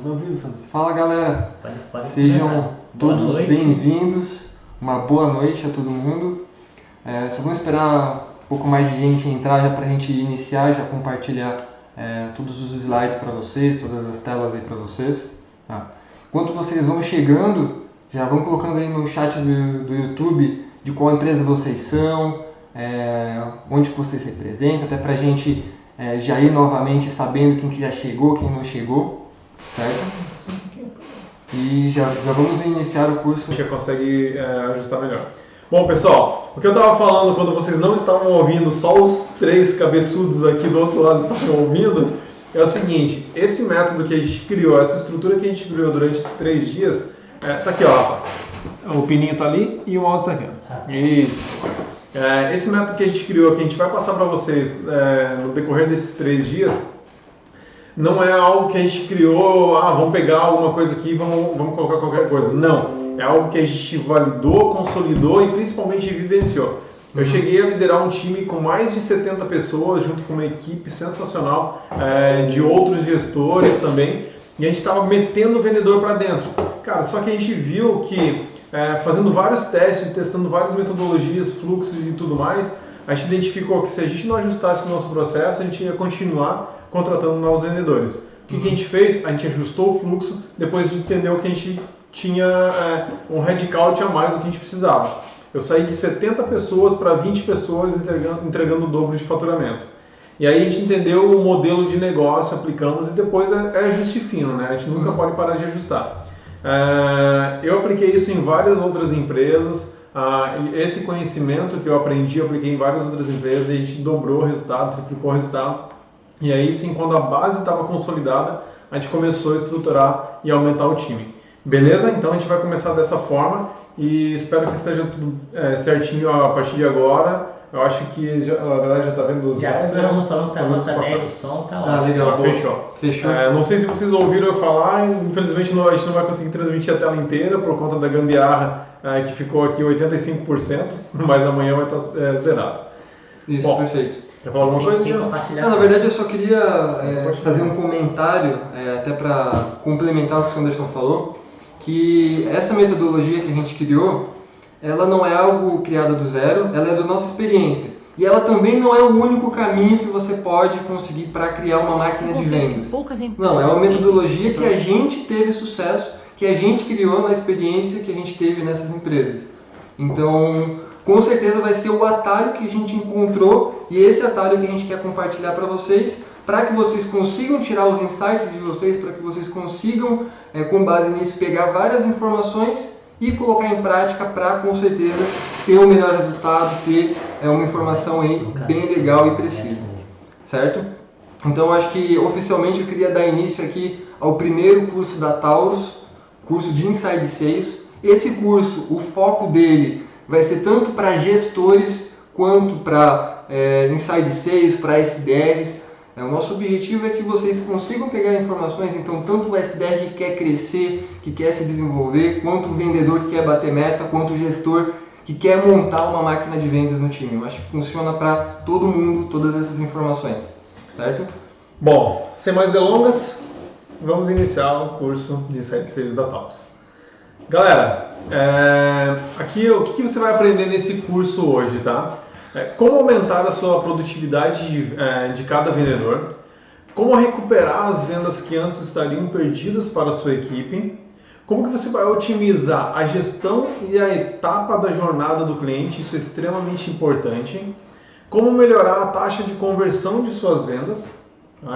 Estamos ao vivo, Santos. Fala, galera. Sejam todos bem-vindos. Uma boa noite a todo mundo. Só vamos esperar um pouco mais de gente entrar já para a gente iniciar, já compartilhar todos os slides para vocês, todas as telas aí para vocês. Tá? Enquanto vocês vão chegando, já vão colocando aí no chat do YouTube de qual empresa vocês são, onde vocês se representam, até para a gente já ir novamente sabendo quem que já chegou, quem não chegou, certo? E já vamos iniciar o curso. A gente já consegue ajustar melhor. Bom, pessoal, o que eu estava falando quando vocês não estavam ouvindo, só os três cabeçudos aqui do outro lado estavam ouvindo, é o seguinte: esse método que a gente criou, essa estrutura que a gente criou durante esses 3 dias, tá aqui, ó. O pininho tá ali e o mouse tá aqui. Isso. Esse método que a gente criou, que a gente vai passar para vocês no decorrer desses 3 dias, não é algo que a gente criou, vamos pegar alguma coisa aqui e vamos colocar qualquer coisa. Não. É algo que a gente validou, consolidou e principalmente vivenciou. Eu cheguei a liderar um time com mais de 70 pessoas, junto com uma equipe sensacional de outros gestores também, e a gente estava metendo o vendedor para dentro. Cara, só que a gente viu que fazendo vários testes, testando várias metodologias, fluxos e tudo mais, a gente identificou que se a gente não ajustasse o nosso processo, a gente ia continuar contratando novos vendedores. O que a gente fez? A gente ajustou o fluxo depois de entender o que a gente tinha um headcount a mais do que a gente precisava. Eu saí de 70 pessoas para 20 pessoas entregando o dobro de faturamento. E aí a gente entendeu o modelo de negócio, aplicamos e depois é ajuste fino, né? A gente nunca pode parar de ajustar. Eu apliquei isso em várias outras empresas. Esse conhecimento que eu aprendi, eu apliquei em várias outras empresas e a gente dobrou o resultado, triplicou o resultado. E aí sim, quando a base estava consolidada, a gente começou a estruturar e aumentar o time. Beleza? Então a gente vai começar dessa forma e espero que esteja tudo certinho a partir de agora. Eu acho que a galera já está vendo os slides, né? Todo falando que tá bom também, o som tá ótimo. Legal. Fechou. Não sei se vocês ouviram eu falar, infelizmente a gente não vai conseguir transmitir a tela inteira por conta da gambiarra que ficou aqui 85%, mas amanhã vai estar zerado. Isso, bom, perfeito. Quer falar alguma coisa? Na verdade, eu só queria fazer um comentário, até para complementar o que o Sanderson falou, que essa metodologia que a gente criou, ela não é algo criado do zero, ela é da nossa experiência. E ela também não é o único caminho que você pode conseguir para criar uma máquina de vendas. Não, é uma metodologia que a gente teve sucesso, que a gente criou na experiência que a gente teve nessas empresas. Então, com certeza vai ser o atalho que a gente encontrou e esse atalho que a gente quer compartilhar para vocês que vocês consigam tirar os insights de vocês, para que vocês consigam, com base nisso, pegar várias informações e colocar em prática para, com certeza, ter um melhor resultado, ter uma informação aí bem legal e precisa, certo? Então, acho que oficialmente eu queria dar início aqui ao primeiro curso da Taurus, curso de Inside Sales. Esse curso, o foco dele vai ser tanto para gestores quanto para Inside Sales, para SDRs. O nosso objetivo é que vocês consigam pegar informações, então tanto o SDR que quer crescer, que quer se desenvolver, quanto o vendedor que quer bater meta, quanto o gestor que quer montar uma máquina de vendas no time. Eu acho que funciona para todo mundo, todas essas informações, certo? Bom, sem mais delongas, vamos iniciar o curso de Inside Sales da Taurus. Galera, aqui o que você vai aprender nesse curso hoje, tá? Como aumentar a sua produtividade de cada vendedor, como recuperar as vendas que antes estariam perdidas para a sua equipe, como que você vai otimizar a gestão e a etapa da jornada do cliente, isso é extremamente importante, como melhorar a taxa de conversão de suas vendas,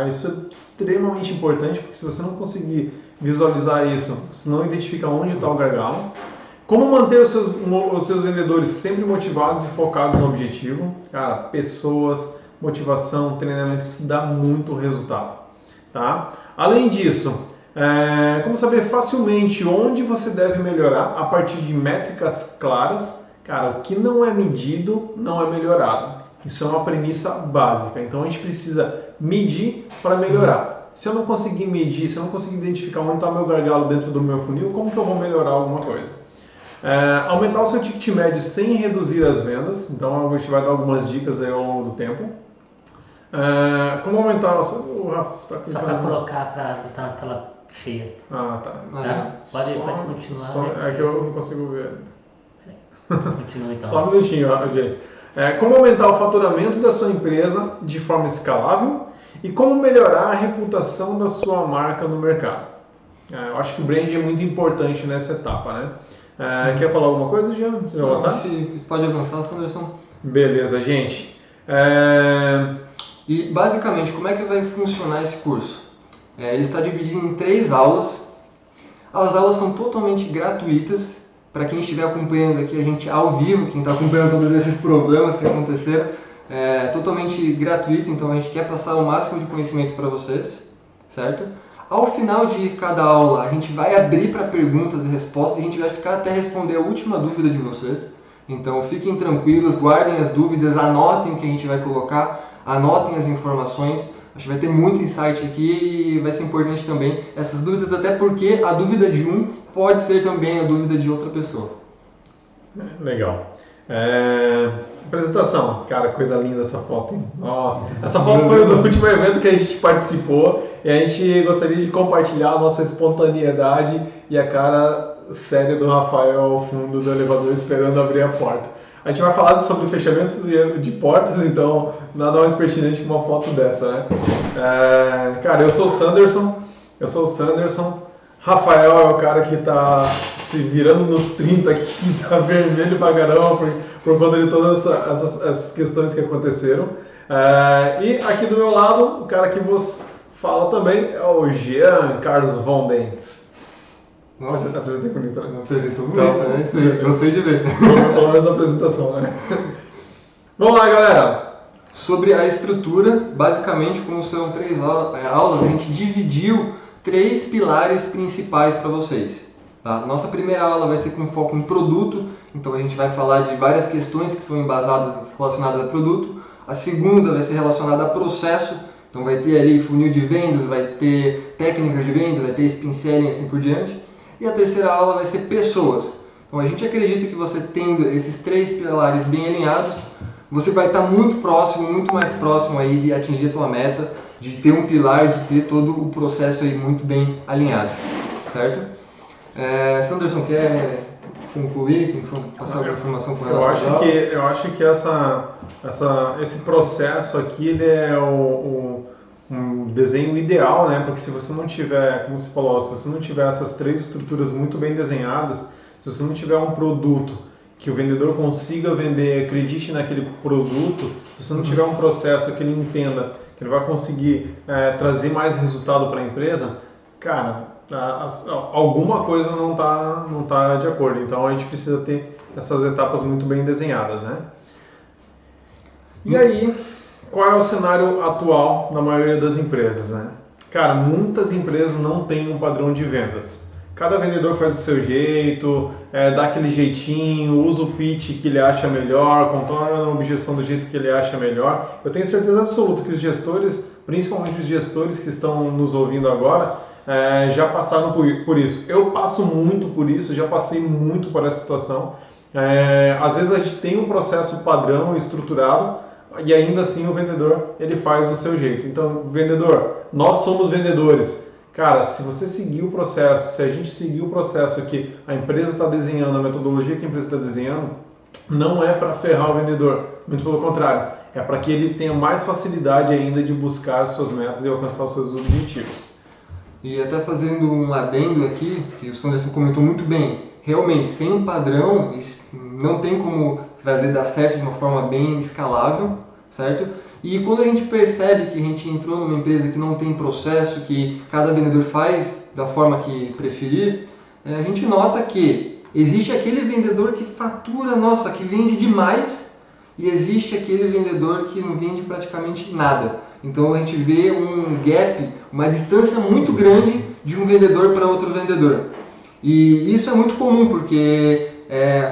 isso é extremamente importante, porque se você não conseguir visualizar isso, você não identifica onde está o gargalo. Como manter os seus vendedores sempre motivados e focados no objetivo. Cara, pessoas, motivação, treinamento, isso dá muito resultado. Tá? Além disso, como saber facilmente onde você deve melhorar a partir de métricas claras. Cara, o que não é medido não é melhorado. Isso é uma premissa básica. Então a gente precisa medir para melhorar. Se eu não conseguir medir, se eu não conseguir identificar onde está meu gargalo dentro do meu funil, como que eu vou melhorar alguma coisa? Aumentar o seu ticket médio sem reduzir as vendas, então a gente vai dar algumas dicas aí ao longo do tempo. Como aumentar o seu... Rafa, só para colocar, para botar na tela cheia. Ah, tá. Tá? Pode continuar. É que eu não consigo ver. Continua então. Só um minutinho, gente. Como aumentar o faturamento da sua empresa de forma escalável e como melhorar a reputação da sua marca no mercado. Eu acho que o brand é muito importante nessa etapa, né? Quer falar alguma coisa, Jean? Você vai avançar? Você pode avançar, Sanderson. Beleza, gente. E basicamente, como é que vai funcionar esse curso? Ele está dividido em 3 aulas. As aulas são totalmente gratuitas. Para quem estiver acompanhando aqui a gente ao vivo, quem está acompanhando todos esses problemas que aconteceram, é totalmente gratuito, então a gente quer passar o máximo de conhecimento para vocês, certo? Ao final de cada aula, a gente vai abrir para perguntas e respostas e a gente vai ficar até responder a última dúvida de vocês. Então fiquem tranquilos, guardem as dúvidas, anotem o que a gente vai colocar, anotem as informações. Acho que vai ter muito insight aqui e vai ser importante também essas dúvidas, até porque a dúvida de um pode ser também a dúvida de outra pessoa. Legal. Apresentação. Cara, coisa linda essa foto, hein? Nossa, essa foto foi do último evento que a gente participou e a gente gostaria de compartilhar a nossa espontaneidade e a cara séria do Rafael ao fundo do elevador esperando abrir a porta. A gente vai falar sobre o fechamento de portas, então nada mais pertinente que uma foto dessa, né? Cara, eu sou o Sanderson. Rafael é o cara que está se virando nos 30 aqui, que tá vermelho pra caramba por conta de todas essas questões que aconteceram. E aqui do meu lado, o cara que vos fala também é o Jean Carlos Von Dentz. Nossa, apresentei bonito, né? Apresentou bonito, né? Sim, gostei de ver. Pelo menos a apresentação, né? Vamos lá, galera! Sobre a estrutura, basicamente, como são 3 aulas, a gente dividiu 3 pilares principais para vocês. Tá? Nossa primeira aula vai ser com foco em produto, então a gente vai falar de várias questões que são embasadas relacionadas a produto. A segunda vai ser relacionada a processo, então vai ter ali funil de vendas, vai ter técnicas de vendas, vai ter spin selling e assim por diante. E a terceira aula vai ser pessoas. Então a gente acredita que você tendo esses 3 pilares bem alinhados, você vai estar muito próximo, muito mais próximo aí de atingir a tua meta, de ter um pilar, de ter todo o processo aí muito bem alinhado, certo? Sanderson, quer concluir, passar alguma informação com relação a eu acho que esse processo aqui ele é um desenho ideal, né? Porque se você não tiver, como você falou, se você não tiver essas 3 estruturas muito bem desenhadas, se você não tiver um produto que o vendedor consiga vender, acredite naquele produto, se você não tiver um processo que ele entenda que ele vai conseguir trazer mais resultado para a empresa, cara, alguma coisa não tá de acordo. Então a gente precisa ter essas etapas muito bem desenhadas, né? E aí, qual é o cenário atual na maioria das empresas, né? Cara, muitas empresas não têm um padrão de vendas. Cada vendedor faz o seu jeito, dá aquele jeitinho, usa o pitch que ele acha melhor, contorna a objeção do jeito que ele acha melhor. Eu tenho certeza absoluta que os gestores, principalmente os gestores que estão nos ouvindo agora, já passaram por isso. Eu passo muito por isso, já passei muito por essa situação. Às vezes a gente tem um processo padrão, estruturado, e ainda assim o vendedor ele faz do seu jeito. Então, vendedor, nós somos vendedores. Cara, se você seguir o processo, se a gente seguir o processo que a empresa está desenhando, a metodologia que a empresa está desenhando, não é para ferrar o vendedor, muito pelo contrário, é para que ele tenha mais facilidade ainda de buscar as suas metas e alcançar os seus objetivos. E até fazendo um adendo aqui, que o Sanderson comentou muito bem, realmente sem um padrão não tem como fazer dar certo de uma forma bem escalável, certo? E quando a gente percebe que a gente entrou numa empresa que não tem processo, que cada vendedor faz da forma que preferir, a gente nota que existe aquele vendedor que fatura, nossa, que vende demais, e existe aquele vendedor que não vende praticamente nada. Então a gente vê um gap, uma distância muito grande de um vendedor para outro vendedor. E isso é muito comum, porque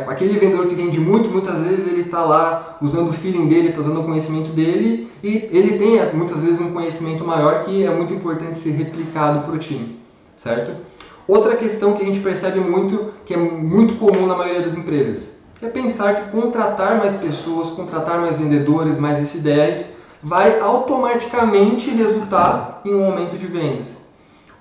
aquele vendedor que vende muito, muitas vezes ele está lá usando o feeling dele, está usando o conhecimento dele, e ele tem muitas vezes um conhecimento maior que é muito importante ser replicado para o time, certo? Outra questão que a gente percebe muito, que é muito comum na maioria das empresas, é pensar que contratar mais pessoas, contratar mais vendedores, mais SDRs, vai automaticamente resultar em um aumento de vendas.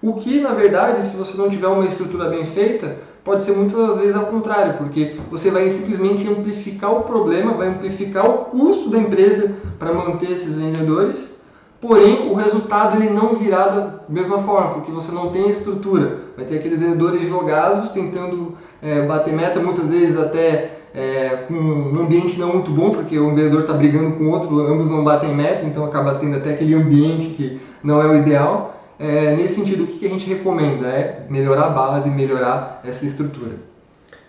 O que, na verdade, se você não tiver uma estrutura bem feita, pode ser muitas vezes ao contrário, porque você vai simplesmente amplificar o problema, vai amplificar o custo da empresa para manter esses vendedores, porém o resultado ele não virá da mesma forma, porque você não tem estrutura. Vai ter aqueles vendedores jogados tentando bater meta, muitas vezes até com um ambiente não muito bom, porque o vendedor está brigando com o outro, ambos não batem meta, então acaba tendo até aquele ambiente que não é o ideal. Nesse sentido, o que a gente recomenda é melhorar a base, melhorar essa estrutura.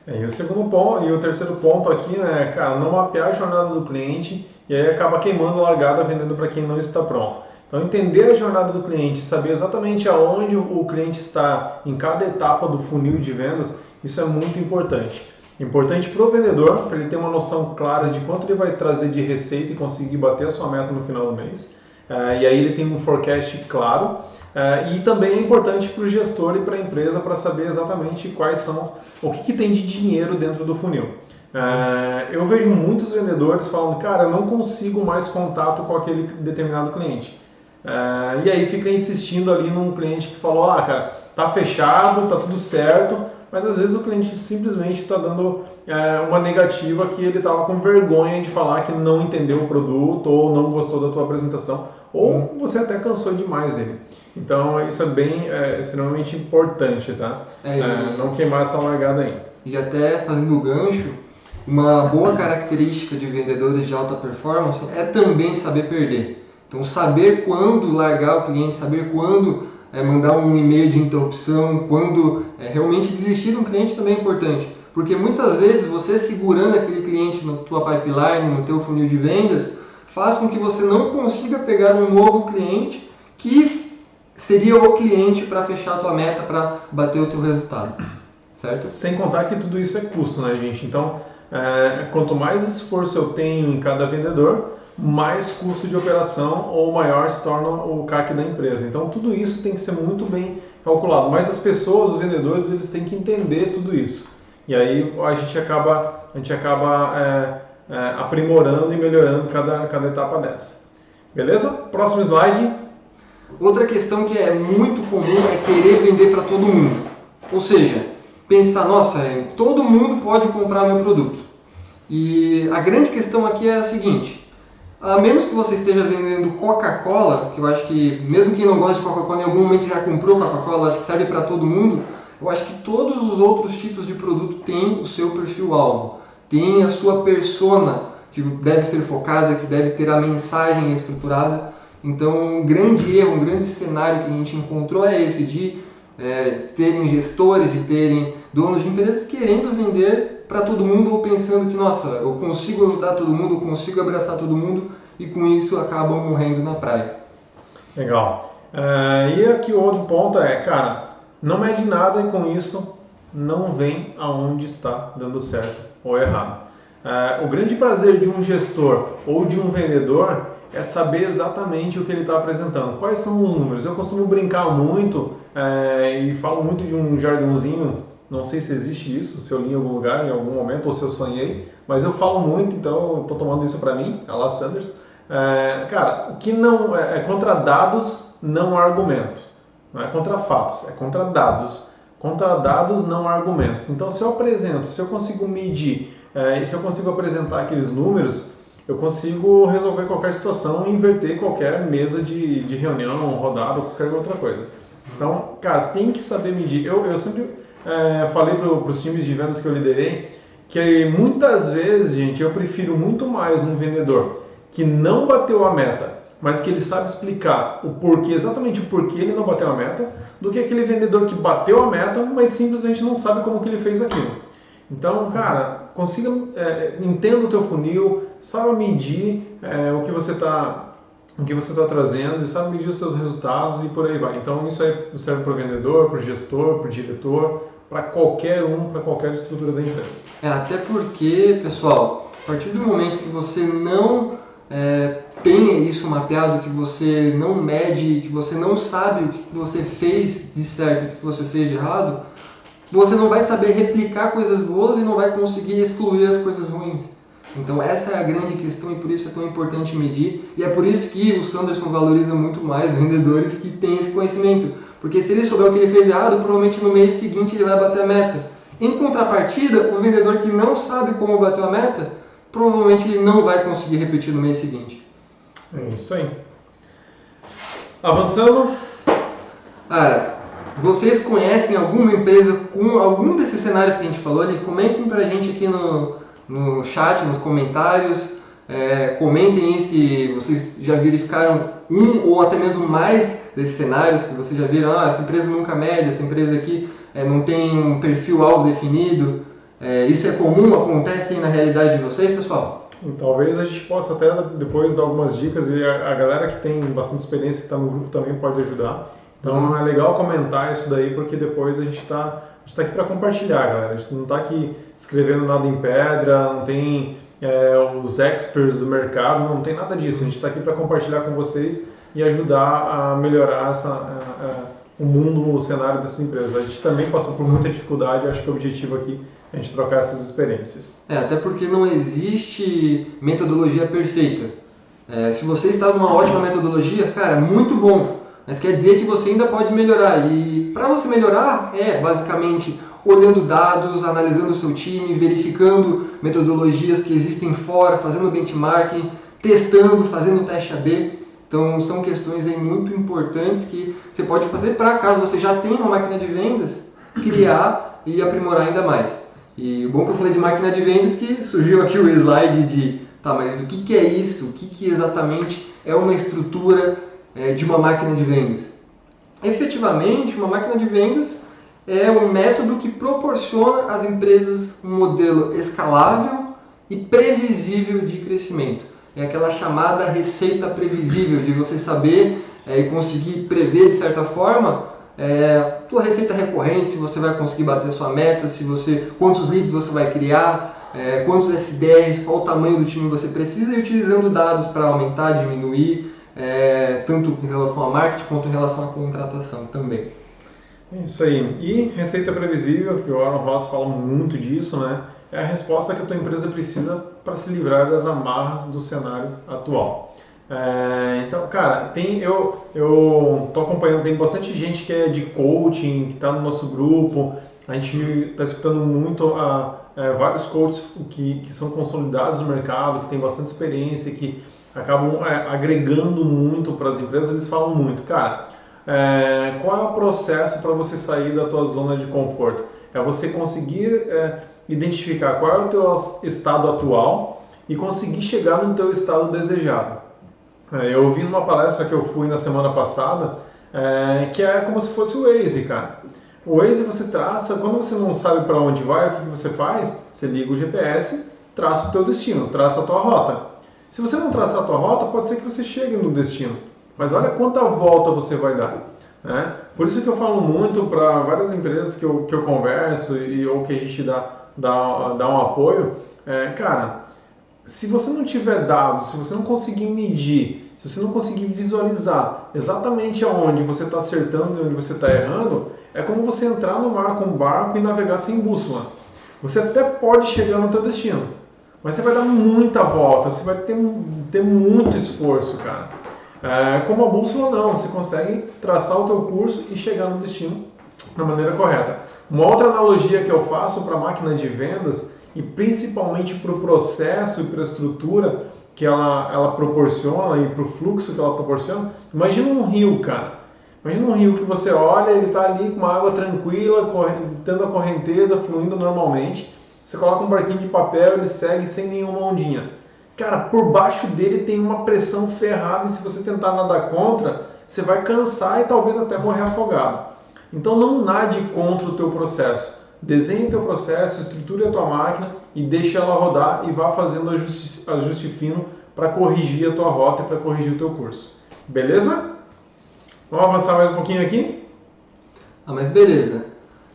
E o segundo ponto, e o terceiro ponto aqui, né, cara, não mapear a jornada do cliente e aí acaba queimando a largada vendendo para quem não está pronto. Então, entender a jornada do cliente, saber exatamente aonde o cliente está em cada etapa do funil de vendas, isso é muito importante. Importante para o vendedor, para ele ter uma noção clara de quanto ele vai trazer de receita e conseguir bater a sua meta no final do mês. E aí ele tem um forecast claro. E também é importante para o gestor e para a empresa para saber exatamente quais são, o que tem de dinheiro dentro do funil. Eu vejo muitos vendedores falando, cara, eu não consigo mais contato com aquele determinado cliente. E aí fica insistindo ali num cliente que falou, cara, tá fechado, tá tudo certo, mas às vezes o cliente simplesmente está dando uma negativa que ele estava com vergonha de falar que não entendeu o produto ou não gostou da tua apresentação, ou você até cansou demais ele. Então isso é bem extremamente importante, tá? Não queimar essa largada aí. E até fazendo o gancho, uma boa característica de vendedores de alta performance é também saber perder. Então saber quando largar o cliente, saber quando mandar um e-mail de interrupção, quando realmente desistir de um cliente também é importante. Porque muitas vezes você segurando aquele cliente na tua pipeline, no teu funil de vendas, faz com que você não consiga pegar um novo cliente que seria o cliente para fechar a tua meta, para bater o teu resultado, certo? Sem contar que tudo isso é custo, né, gente? Então, quanto mais esforço eu tenho em cada vendedor, mais custo de operação ou maior se torna o CAC da empresa. Então, tudo isso tem que ser muito bem calculado. Mas as pessoas, os vendedores, eles têm que entender tudo isso. E aí a gente acaba aprimorando e melhorando cada etapa dessa. Beleza? Próximo slide. Outra questão que é muito comum é querer vender para todo mundo. Ou seja, pensar, nossa, todo mundo pode comprar meu produto. E a grande questão aqui é a seguinte, a menos que você esteja vendendo Coca-Cola, que eu acho que mesmo quem não gosta de Coca-Cola em algum momento já comprou Coca-Cola, acho que serve para todo mundo, eu acho que todos os outros tipos de produto têm o seu perfil-alvo, tem a sua persona que deve ser focada, que deve ter a mensagem estruturada. Então, um grande erro, um grande cenário que a gente encontrou é esse de terem gestores, de terem donos de empresas querendo vender para todo mundo ou pensando que, nossa, eu consigo ajudar todo mundo, eu consigo abraçar todo mundo e com isso acabam morrendo na praia. Legal. E aqui o outro ponto cara, não mede nada e com isso não vem aonde está dando certo ou errado. O grande prazer de um gestor ou de um vendedor é saber exatamente o que ele está apresentando. Quais são os números? Eu costumo brincar muito e falo muito de um jargãozinho, não sei se existe isso, se eu li em algum lugar, em algum momento, ou se eu sonhei, mas eu falo muito, então estou tomando isso para mim, a La Sanders. Cara, o que não é contra dados, não há argumento. Não é contra fatos, é contra dados. Contra dados, não há argumentos. Então, se eu apresento, se eu consigo medir e se eu consigo apresentar aqueles números, eu consigo resolver qualquer situação e inverter qualquer mesa de reunião, rodada ou qualquer outra coisa. Então, cara, tem que saber medir. Eu sempre falei para os times de vendas que eu liderei que muitas vezes, gente, eu prefiro muito mais um vendedor que não bateu a meta, mas que ele sabe explicar o porquê, exatamente o porquê ele não bateu a meta, do que aquele vendedor que bateu a meta, mas simplesmente não sabe como que ele fez aquilo. Então, cara, entenda o teu funil, saiba medir o que você está trazendo, sabe medir os seus resultados e por aí vai. Então, isso aí serve para o vendedor, para o gestor, para o diretor, para qualquer para qualquer estrutura da empresa. Até porque, pessoal, a partir do momento que você não tenha isso mapeado, que você não mede, que você não sabe o que você fez de certo e o que você fez de errado, você não vai saber replicar coisas boas e não vai conseguir excluir as coisas ruins. Então essa é a grande questão e por isso é tão importante medir, e é por isso que o Sanderson valoriza muito mais vendedores que têm esse conhecimento, porque se ele souber o que ele fez errado, provavelmente no mês seguinte ele vai bater a meta. Em contrapartida, o vendedor que não sabe como bater a meta, provavelmente ele não vai conseguir repetir no mês seguinte. É isso aí. Avançando. Vocês conhecem alguma empresa com algum desses cenários que a gente falou ali? Comentem pra gente aqui no chat, nos comentários. Comentem aí se vocês já verificaram um ou até mesmo mais desses cenários que vocês já viram. Essa empresa nunca mede, essa empresa aqui não tem um perfil-alvo definido. Isso é comum? Acontece aí na realidade de vocês, pessoal? Talvez a gente possa até depois dar algumas dicas e a galera que tem bastante experiência, que está no grupo, também pode ajudar. Então é legal comentar isso daí, porque depois a gente está aqui para compartilhar, galera. A gente não está aqui escrevendo nada em pedra, não tem os experts do mercado, não tem nada disso. A gente está aqui para compartilhar com vocês e ajudar a melhorar o mundo, o cenário dessas empresas. A gente também passou por muita dificuldade, acho que o objetivo aqui é a gente trocar essas experiências. Até porque não existe metodologia perfeita. Se você está numa ótima metodologia, cara, muito bom. Mas quer dizer que você ainda pode melhorar. E para você melhorar, basicamente olhando dados, analisando o seu time, verificando metodologias que existem fora, fazendo benchmarking, testando, fazendo teste AB. Então são questões aí muito importantes que você pode fazer para, caso você já tenha uma máquina de vendas, criar e aprimorar ainda mais. E o bom que eu falei de máquina de vendas que surgiu aqui o slide de, mas o que é isso? O que exatamente é uma estrutura de uma máquina de vendas? Efetivamente, uma máquina de vendas é um método que proporciona às empresas um modelo escalável e previsível de crescimento. É aquela chamada receita previsível, de você saber e conseguir prever de certa forma tua receita recorrente, se você vai conseguir bater sua meta, quantos leads você vai criar, quantos SDRs, qual o tamanho do time você precisa, e utilizando dados para aumentar, diminuir, tanto em relação a marketing quanto em relação à contratação também. É isso aí. E receita previsível, que o Aaron Ross fala muito disso, né? É a resposta que a tua empresa precisa para se livrar das amarras do cenário atual. Então, cara, eu tô acompanhando, tem bastante gente que é de coaching, que está no nosso grupo. A gente está escutando muito vários coaches que são consolidados no mercado, que têm bastante experiência, que acabam agregando muito para as empresas. Eles falam muito, cara, qual é o processo para você sair da tua zona de conforto? É você conseguir identificar qual é o teu estado atual e conseguir chegar no teu estado desejado. Eu ouvi numa palestra que eu fui na semana passada, que é como se fosse o Waze, cara. O Waze você traça, quando você não sabe para onde vai, o que você faz? Você liga o GPS, traça o teu destino, traça a tua rota. Se você não traçar a tua rota, pode ser que você chegue no destino, mas olha quanta volta você vai dar, né? Por isso que eu falo muito para várias empresas que eu converso ou que a gente dá um apoio, cara, se você não tiver dados, se você não conseguir medir, se você não conseguir visualizar exatamente aonde você está acertando e onde você está errando, é como você entrar no mar com um barco e navegar sem bússola. Você até pode chegar no teu destino, mas você vai dar muita volta, você vai ter muito esforço, cara. Como a bússola não, você consegue traçar o teu curso e chegar no destino da maneira correta. Uma outra analogia que eu faço para a máquina de vendas e principalmente para o processo e para a estrutura que ela proporciona e para o fluxo que ela proporciona, imagina um rio, cara. Imagina um rio que você olha, ele está ali com uma água tranquila, tendo a correnteza fluindo normalmente. Você coloca um barquinho de papel, ele segue sem nenhuma ondinha. Cara, por baixo dele tem uma pressão ferrada e se você tentar nadar contra, você vai cansar e talvez até morrer afogado. Então não nade contra o teu processo. Desenhe o teu processo, estruture a tua máquina e deixe ela rodar e vá fazendo ajuste fino para corrigir a tua rota e para corrigir o teu curso. Beleza? Vamos avançar mais um pouquinho aqui? Mas beleza.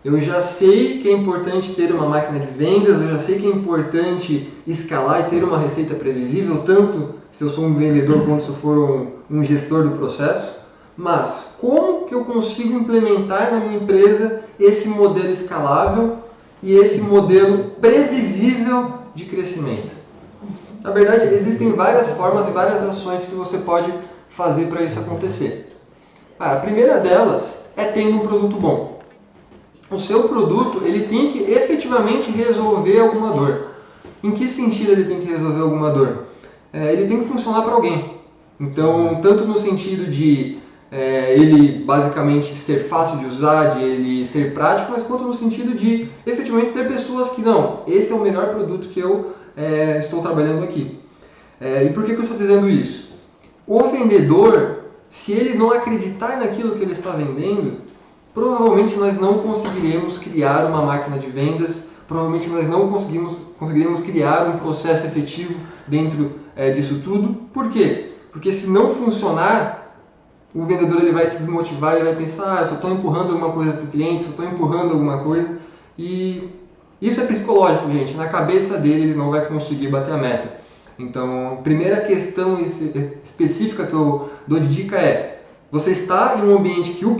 Eu já sei que é importante ter uma máquina de vendas, eu já sei que é importante escalar e ter uma receita previsível, tanto se eu sou um vendedor quanto se eu for um gestor do processo. Mas como que eu consigo implementar na minha empresa esse modelo escalável e esse modelo previsível de crescimento? Na verdade, existem várias formas e várias ações que você pode fazer para isso acontecer. A primeira delas é tendo um produto bom. O seu produto ele tem que efetivamente resolver alguma dor. Em que sentido ele tem que resolver alguma dor? Ele tem que funcionar para alguém. Então, tanto no sentido de ele basicamente ser fácil de usar, de ele ser prático, mas quanto no sentido de efetivamente ter pessoas que não, esse é o melhor produto que eu estou trabalhando aqui. E por que eu estou dizendo isso? O vendedor, se ele não acreditar naquilo que ele está vendendo, provavelmente nós não conseguiremos criar uma máquina de vendas, provavelmente nós não conseguiremos criar um processo efetivo dentro disso tudo. Por quê? Porque se não funcionar, o vendedor ele vai se desmotivar, ele vai pensar, eu só estou empurrando alguma coisa para o cliente, só estou empurrando alguma coisa. E isso é psicológico, gente. Na cabeça dele ele não vai conseguir bater a meta. Então, a primeira questão específica que eu dou de dica é: você está em um ambiente que o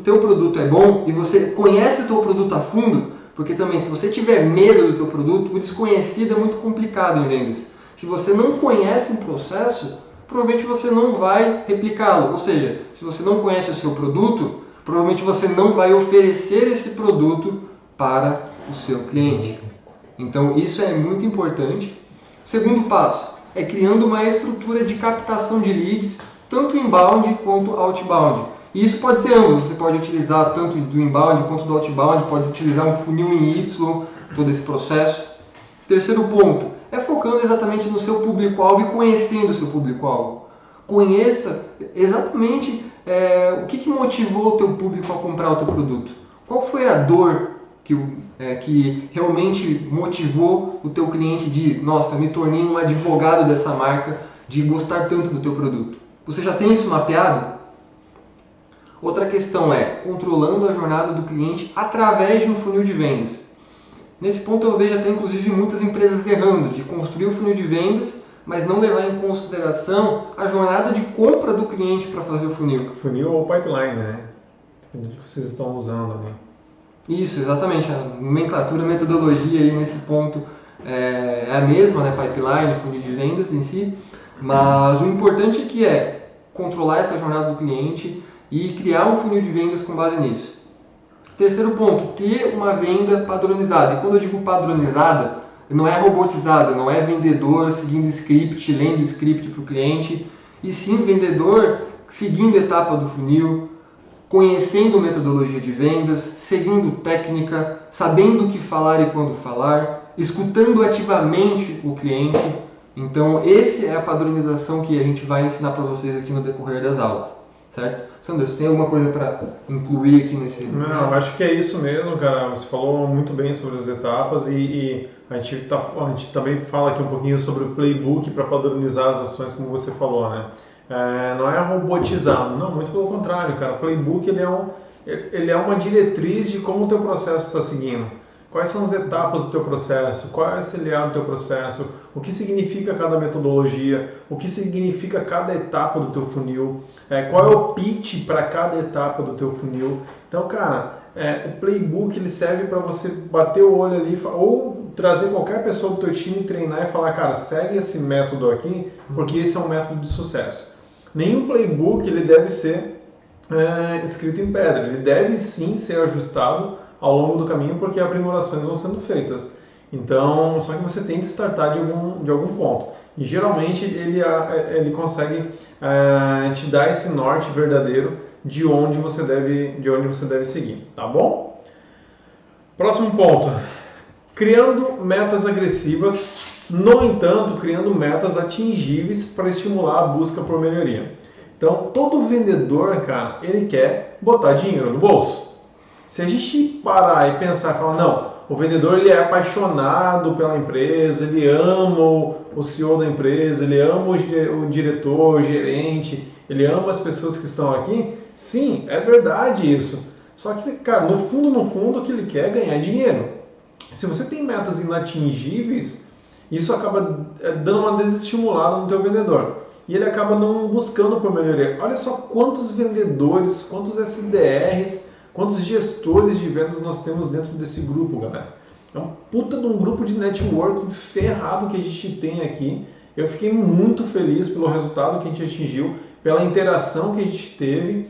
teu produto é bom e você conhece o teu produto a fundo, porque também se você tiver medo do teu produto, o desconhecido é muito complicado em vendas. Se você não conhece um processo, provavelmente você não vai replicá-lo. Ou seja, se você não conhece o seu produto, provavelmente você não vai oferecer esse produto para o seu cliente. Então, isso é muito importante. Segundo passo é criando uma estrutura de captação de leads, tanto inbound quanto outbound. E isso pode ser ambos, você pode utilizar tanto do inbound quanto do outbound, pode utilizar um funil em Y, todo esse processo. Terceiro ponto é focando exatamente no seu público-alvo e conhecendo o seu público-alvo. Conheça exatamente o que motivou o teu público a comprar o teu produto. Qual foi a dor que realmente motivou o teu cliente de, nossa, me tornei um advogado dessa marca, de gostar tanto do teu produto. Você já tem isso mapeado? Outra questão é controlando a jornada do cliente através de um funil de vendas. Nesse ponto eu vejo até inclusive muitas empresas errando de construir o funil de vendas, mas não levar em consideração a jornada de compra do cliente para fazer o funil. Funil ou pipeline, né? O que vocês estão usando ali. Isso, exatamente. A nomenclatura, a metodologia aí nesse ponto é a mesma, né? Pipeline, funil de vendas em si, mas o importante aqui é controlar essa jornada do cliente e criar um funil de vendas com base nisso. Terceiro ponto, ter uma venda padronizada. E quando eu digo padronizada, não é robotizada, não é vendedor seguindo script, lendo script para o cliente, e sim vendedor seguindo a etapa do funil, conhecendo metodologia de vendas, seguindo técnica, sabendo o que falar e quando falar, escutando ativamente o cliente. Então, essa é a padronização que a gente vai ensinar para vocês aqui no decorrer das aulas, certo? Sandro, você tem alguma coisa para incluir aqui nesse... Não, acho que é isso mesmo, cara. Você falou muito bem sobre as etapas e a gente também fala aqui um pouquinho sobre o playbook para padronizar as ações, como você falou, né? Não é robotizado, não, muito pelo contrário, cara. O playbook ele é uma diretriz de como o teu processo está seguindo. Quais são as etapas do teu processo? Qual é o SLA do teu processo? O que significa cada metodologia? O que significa cada etapa do teu funil? Qual é o pitch para cada etapa do teu funil? Então, cara, o playbook ele serve para você bater o olho ali ou trazer qualquer pessoa do teu time, treinar e falar, cara, segue esse método aqui, porque esse é um método de sucesso. Nenhum playbook ele deve ser escrito em pedra. Ele deve sim ser ajustado ao longo do caminho, porque aprimorações vão sendo feitas. Então, só que você tem que startar de algum ponto. E geralmente ele consegue te dar esse norte verdadeiro de onde você deve seguir, tá bom? Próximo ponto. Criando metas agressivas, no entanto, criando metas atingíveis para estimular a busca por melhoria. Então, todo vendedor, cara, ele quer botar dinheiro no bolso. Se a gente parar e pensar e falar, não, o vendedor ele é apaixonado pela empresa, ele ama o CEO da empresa, ele ama o diretor, o gerente, ele ama as pessoas que estão aqui, sim, é verdade isso. Só que, cara, no fundo, o que ele quer é ganhar dinheiro. Se você tem metas inatingíveis, isso acaba dando uma desestimulada no teu vendedor. E ele acaba não buscando por melhoria. Olha só quantos vendedores, quantos SDRs, quantos gestores de vendas nós temos dentro desse grupo, galera. É um puta de um grupo de networking ferrado que a gente tem aqui. Eu fiquei muito feliz pelo resultado que a gente atingiu, pela interação que a gente teve.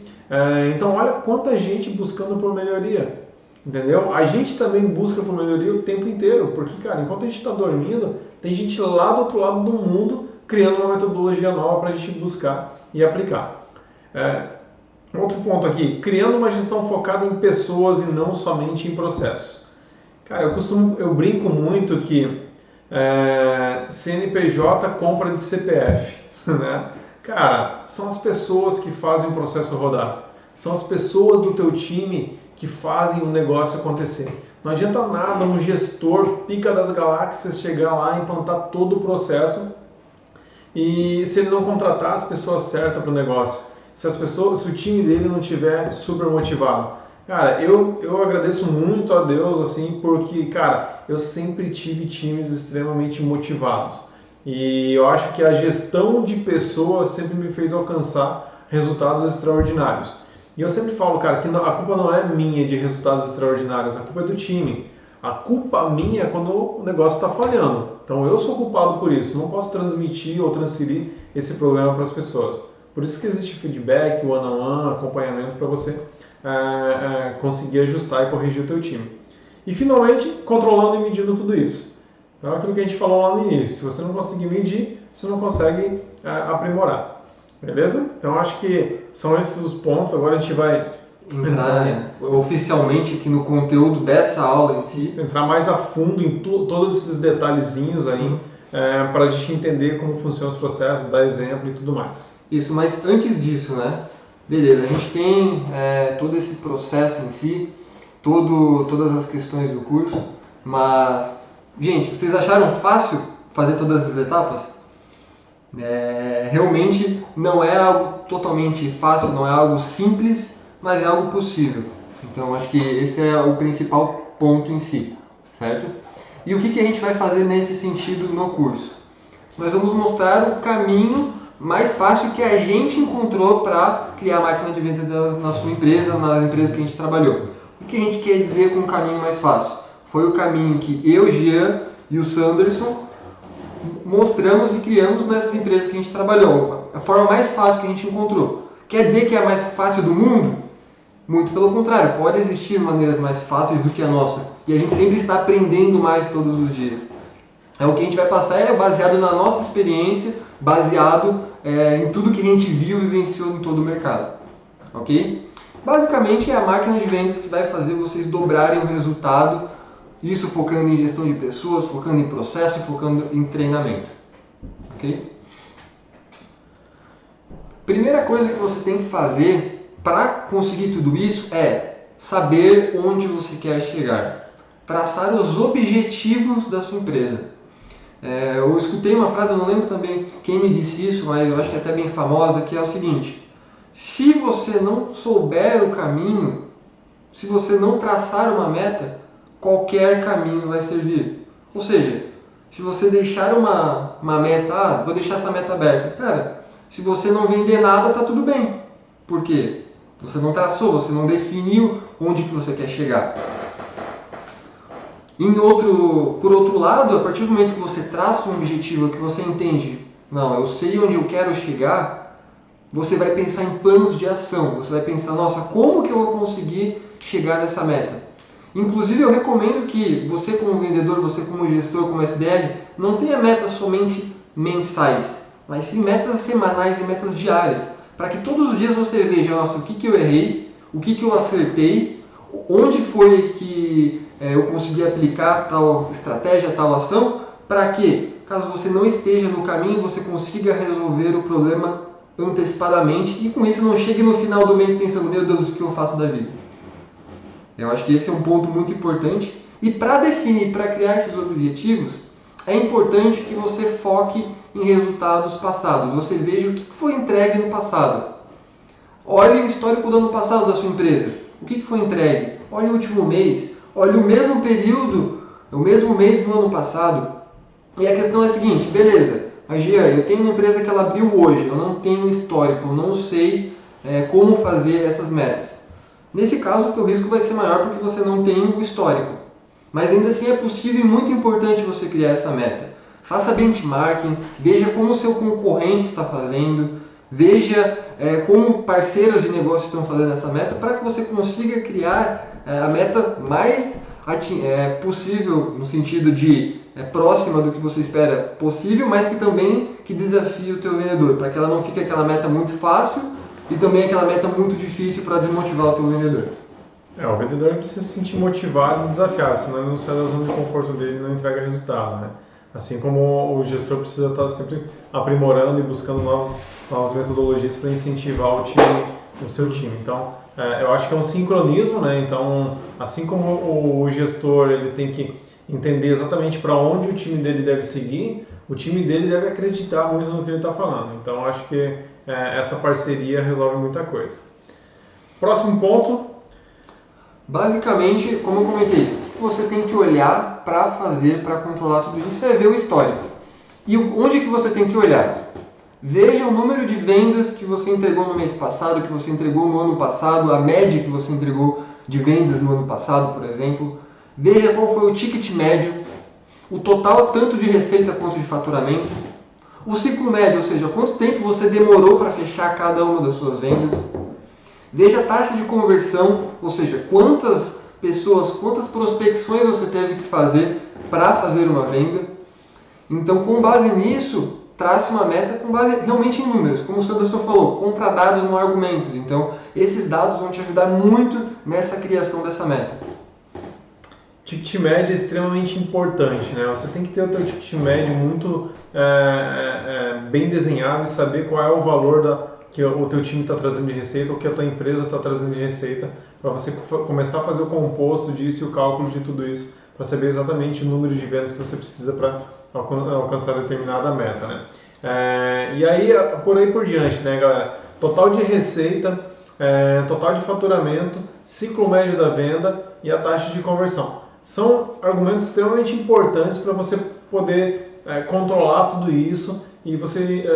Então olha quanta gente buscando por melhoria, entendeu? A gente também busca por melhoria o tempo inteiro, porque, cara, enquanto a gente está dormindo, tem gente lá do outro lado do mundo criando uma metodologia nova para a gente buscar e aplicar. Outro ponto aqui, criando uma gestão focada em pessoas e não somente em processos. Cara, eu brinco muito que CNPJ compra de CPF, né? Cara, são as pessoas que fazem o processo rodar, são as pessoas do teu time que fazem o negócio acontecer. Não adianta nada um gestor pica das galáxias chegar lá e implantar todo o processo e se ele não contratar as pessoas certas para o negócio, se o time dele não estiver super motivado. Cara, eu agradeço muito a Deus, assim, porque, cara, eu sempre tive times extremamente motivados. E eu acho que a gestão de pessoas sempre me fez alcançar resultados extraordinários. E eu sempre falo, cara, que a culpa não é minha de resultados extraordinários, a culpa é do time. A culpa minha é quando o negócio está falhando. Então eu sou culpado por isso, não posso transmitir ou transferir esse problema para as pessoas. Por isso que existe feedback, one-on-one, acompanhamento para você conseguir ajustar e corrigir o teu time. E finalmente, controlando e medindo tudo isso. Então é aquilo que a gente falou lá no início, se você não conseguir medir, você não consegue aprimorar. Beleza? Então acho que são esses os pontos, agora a gente vai entrar oficialmente aqui no conteúdo dessa aula em si. Entrar mais a fundo em todos esses detalhezinhos aí, para a gente entender como funcionam os processos, dar exemplo e tudo mais. Isso, mas antes disso, né? Beleza, a gente tem todo esse processo em si, todas as questões do curso, mas, gente, vocês acharam fácil fazer todas as etapas? Realmente não é algo totalmente fácil, não é algo simples, mas é algo possível. Então acho que esse é o principal ponto em si, certo? E o que a gente vai fazer nesse sentido no curso? Nós vamos mostrar o caminho mais fácil que a gente encontrou para criar a máquina de vendas na sua empresa, nas empresas que a gente trabalhou. O que a gente quer dizer com o caminho mais fácil? Foi o caminho que eu, Jean e o Sanderson mostramos e criamos nessas empresas que a gente trabalhou. A forma mais fácil que a gente encontrou. Quer dizer que é a mais fácil do mundo? Muito pelo contrário, pode existir maneiras mais fáceis do que a nossa. E a gente sempre está aprendendo mais todos os dias. O que a gente vai passar baseado na nossa experiência, baseado em tudo que a gente viu e vivenciou em todo o mercado. Ok? Basicamente é a máquina de vendas que vai fazer vocês dobrarem o resultado, isso focando em gestão de pessoas, focando em processo e focando em treinamento. Ok? Primeira coisa que você tem que fazer para conseguir tudo isso é saber onde você quer chegar. Traçar os objetivos da sua empresa. Eu escutei uma frase, eu não lembro também quem me disse isso, mas eu acho que é até bem famosa, que é o seguinte: se você não souber o caminho, se você não traçar uma meta, qualquer caminho vai servir. Ou seja, se você deixar uma meta, vou deixar essa meta aberta, cara, se você não vender nada, tá tudo bem. Por quê? Você não traçou, você não definiu onde que você quer chegar. Por outro lado, a partir do momento que você traça um objetivo, que você entende, não, eu sei onde eu quero chegar, você vai pensar em planos de ação. Você vai pensar, nossa, como que eu vou conseguir chegar nessa meta? Inclusive, eu recomendo que você como vendedor, você como gestor, como SDR, não tenha metas somente mensais, mas sim metas semanais e metas diárias, para que todos os dias você veja, nossa, o que eu errei, o que eu acertei, onde foi que eu consegui aplicar tal estratégia, tal ação, para que, caso você não esteja no caminho, você consiga resolver o problema antecipadamente e com isso não chegue no final do mês pensando, meu Deus, o que eu faço da vida? Eu acho que esse é um ponto muito importante. E para definir, para criar esses objetivos, é importante que você foque em resultados passados. Você veja o que foi entregue no passado. Olhe o histórico do ano passado da sua empresa. O que foi entregue? Olhe o último mês. Olhe o mesmo período, o mesmo mês do ano passado. E a questão é a seguinte, beleza, mas Jean, eu tenho uma empresa que ela abriu hoje, eu não tenho histórico, eu não sei como fazer essas metas. Nesse caso, o teu risco vai ser maior porque você não tem o histórico. Mas ainda assim é possível e muito importante você criar essa meta. Faça benchmarking, veja como o seu concorrente está fazendo, veja como parceiros de negócio estão fazendo essa meta para que você consiga criar a meta mais possível no sentido de próxima do que você espera possível, mas que também que desafie o teu vendedor, para que ela não fique aquela meta muito fácil e também aquela meta muito difícil para desmotivar o teu vendedor. O vendedor precisa se sentir motivado e desafiado, senão ele não sai da zona de conforto dele e não entrega resultado, né? Assim como o gestor precisa estar sempre aprimorando e buscando novas metodologias para incentivar o seu time. Então, eu acho que é um sincronismo, né? Então, assim como o gestor ele tem que entender exatamente para onde o time dele deve seguir, o time dele deve acreditar muito no que ele está falando. Então, eu acho que essa parceria resolve muita coisa. Próximo ponto. Basicamente, como eu comentei, o que você tem que olhar para fazer, para controlar tudo isso é ver o histórico. E onde que você tem que olhar? Veja o número de vendas que você entregou no mês passado, que você entregou no ano passado, a média que você entregou de vendas no ano passado, por exemplo. Veja qual foi o ticket médio, o total tanto de receita quanto de faturamento, o ciclo médio, ou seja, quanto tempo você demorou para fechar cada uma das suas vendas. Veja a taxa de conversão, ou seja, quantas pessoas, quantas prospecções você teve que fazer para fazer uma venda. Então, com base nisso, trace uma meta com base realmente em números. Como o Sandro falou, contra dados, não argumentos. Então, esses dados vão te ajudar muito nessa criação dessa meta. Ticket médio é extremamente importante, né? Você tem que ter o teu ticket médio muito bem desenhado e saber qual é o valor que o teu time está trazendo de receita ou que a tua empresa está trazendo de receita, para você começar a fazer o composto disso e o cálculo de tudo isso, para saber exatamente o número de vendas que você precisa para alcançar determinada meta, né? E aí, por aí por diante, né, galera? Total de receita, total de faturamento, ciclo médio da venda e a taxa de conversão. São argumentos extremamente importantes para você poder controlar tudo isso e você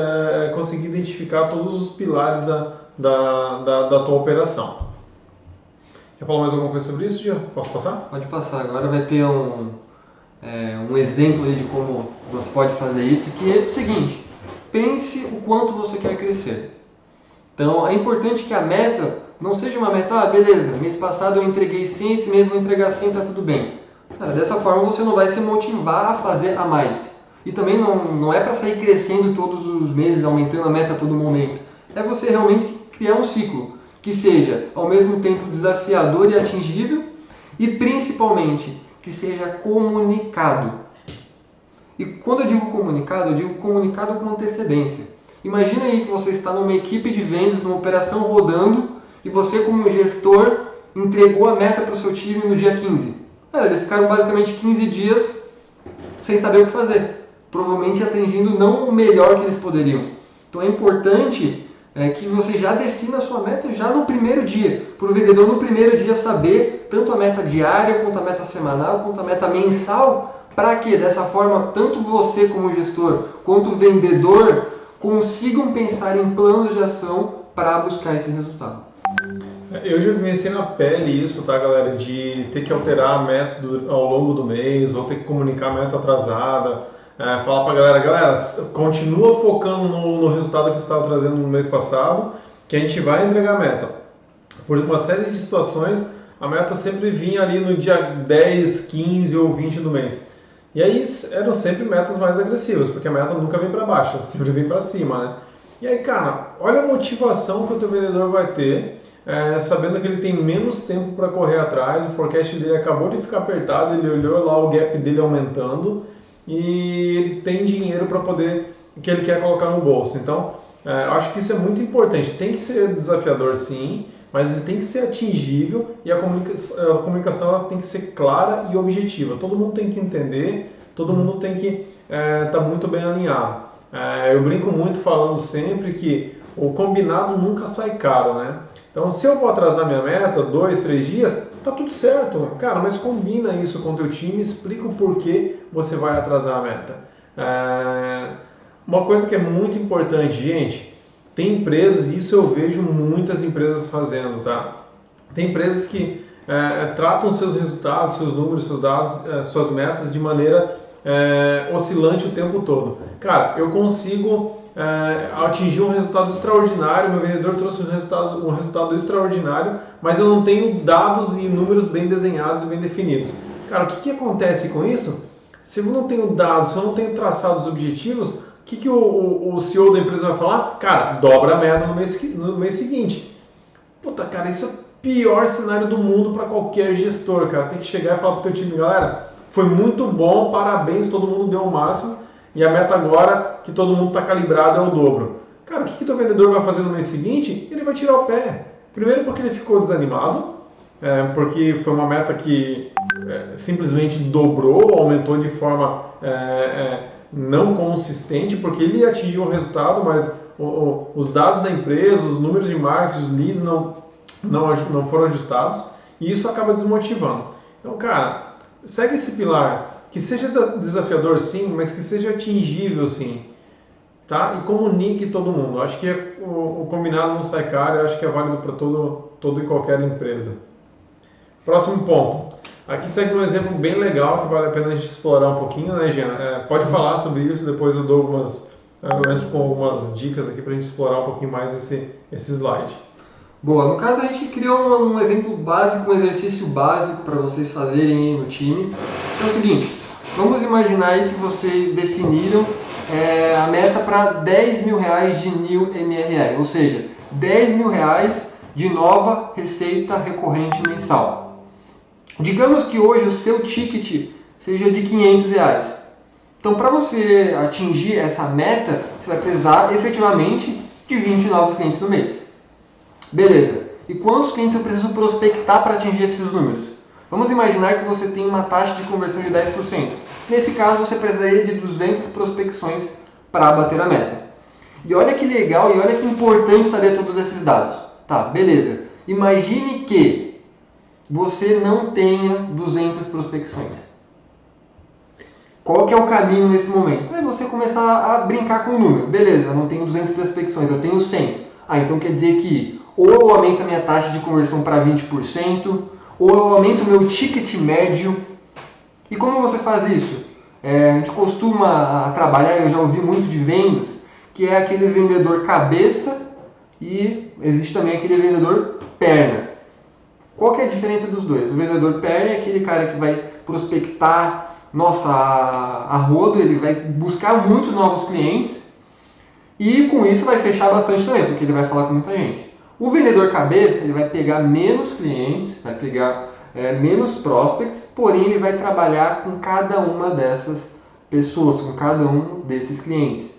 conseguir identificar todos os pilares da tua operação. Quer falar mais alguma coisa sobre isso, Gio? Posso passar? Pode passar. Agora vai ter um exemplo aí de como você pode fazer isso, que é o seguinte: pense o quanto você quer crescer. Então, é importante que a meta não seja uma meta, beleza, mês passado eu entreguei 100, esse mês vou entregar 100, tá tudo bem. Cara, dessa forma você não vai se motivar a fazer a mais. E também não é para sair crescendo todos os meses, aumentando a meta a todo momento. É você realmente criar um ciclo que seja ao mesmo tempo desafiador e atingível e principalmente que seja comunicado. E quando eu digo comunicado com antecedência. Imagina aí que você está numa equipe de vendas, numa operação rodando e você como gestor entregou a meta para o seu time no dia 15. Eles ficaram basicamente 15 dias sem saber o que fazer. Provavelmente atingindo não o melhor que eles poderiam. Então é importante que você já defina a sua meta já no primeiro dia. Para o vendedor no primeiro dia saber tanto a meta diária, quanto a meta semanal, quanto a meta mensal. Para que dessa forma, tanto você como gestor, quanto o vendedor consigam pensar em planos de ação para buscar esse resultado. Eu já vivenciei na pele isso, tá, galera? De ter que alterar a meta ao longo do mês, ou ter que comunicar a meta atrasada. Falar pra galera, continua focando no resultado que você estava trazendo no mês passado, que a gente vai entregar a meta. Por uma série de situações, a meta sempre vinha ali no dia 10, 15 ou 20 do mês. E aí eram sempre metas mais agressivas, porque a meta nunca vem para baixo, ela sempre vem para cima, né? E aí, cara, olha a motivação que o teu vendedor vai ter, sabendo que ele tem menos tempo para correr atrás, o forecast dele acabou de ficar apertado, ele olhou lá o gap dele aumentando e ele tem dinheiro para poder, que ele quer colocar no bolso. Então, eu acho que isso é muito importante. Tem que ser desafiador, sim, mas ele tem que ser atingível e a comunicação ela tem que ser clara e objetiva. Todo mundo tem que entender, todo mundo tem que estar muito bem alinhado. Eu brinco muito falando sempre que o combinado nunca sai caro, né? Então, se eu vou atrasar minha meta 2, 3 dias, tá tudo certo, cara, mas combina isso com o teu time, explica o porquê você vai atrasar a meta. Uma coisa que é muito importante, gente, tem empresas, e isso eu vejo muitas empresas fazendo, tá? Tem empresas que tratam seus resultados, seus números, seus dados, suas metas de maneira oscilante o tempo todo. Cara, eu consigo atingir um resultado extraordinário, meu vendedor trouxe um resultado extraordinário, mas eu não tenho dados e números bem desenhados e bem definidos. Cara, o que acontece com isso? Se eu não tenho dados, se eu não tenho traçados objetivos, o que o CEO da empresa vai falar? Cara, dobra a meta no mês seguinte. Puta, cara, isso é o pior cenário do mundo para qualquer gestor, cara. Tem que chegar e falar pro teu time, galera, foi muito bom, parabéns, todo mundo deu o máximo e a meta agora que todo mundo está calibrado é o dobro. Cara, o que teu vendedor vai fazer no mês seguinte? Ele vai tirar o pé. Primeiro porque ele ficou desanimado, porque foi uma meta que simplesmente dobrou, aumentou de forma não consistente, porque ele atingiu o resultado, mas os dados da empresa, os números de marketing, os leads não foram ajustados, e isso acaba desmotivando. Então, cara, segue esse pilar, que seja desafiador sim, mas que seja atingível sim, tá? E comunique todo mundo. Eu acho que o combinado não sai caro, eu acho que é válido para todo e qualquer empresa. Próximo ponto. Aqui segue um exemplo bem legal que vale a pena a gente explorar um pouquinho, né, Jean? Pode falar sobre isso, depois eu entro com algumas dicas aqui para a gente explorar um pouquinho mais esse slide. Boa, no caso a gente criou um exemplo básico, um exercício básico para vocês fazerem aí no time. É o seguinte, vamos imaginar aí que vocês definiram a meta para 10 mil reais de new MRR, ou seja, 10 mil reais de nova receita recorrente mensal. Digamos que hoje o seu ticket seja de 500 reais. Então, para você atingir essa meta, você vai precisar efetivamente de 20 novos clientes no mês. Beleza. E quantos clientes eu preciso prospectar para atingir esses números? Vamos imaginar que você tem uma taxa de conversão de 10%. Nesse caso, você precisaria de 200 prospecções para bater a meta. E olha que legal e olha que importante saber todos esses dados. Tá, beleza. Imagine que você não tenha 200 prospecções. Qual que é o caminho nesse momento? É você começar a brincar com o número. Beleza, eu não tenho 200 prospecções, eu tenho 100. Então quer dizer que ou eu aumento a minha taxa de conversão para 20%, ou eu aumento o meu ticket médio. E como você faz isso? A gente costuma trabalhar, eu já ouvi muito de vendas, que é aquele vendedor cabeça e existe também aquele vendedor perna. Qual que é a diferença dos dois? O vendedor perna é aquele cara que vai prospectar, a rodo, ele vai buscar muito novos clientes e com isso vai fechar bastante também, porque ele vai falar com muita gente. O vendedor cabeça, ele vai pegar menos clientes, vai pegar menos prospects, porém ele vai trabalhar com cada uma dessas pessoas, com cada um desses clientes.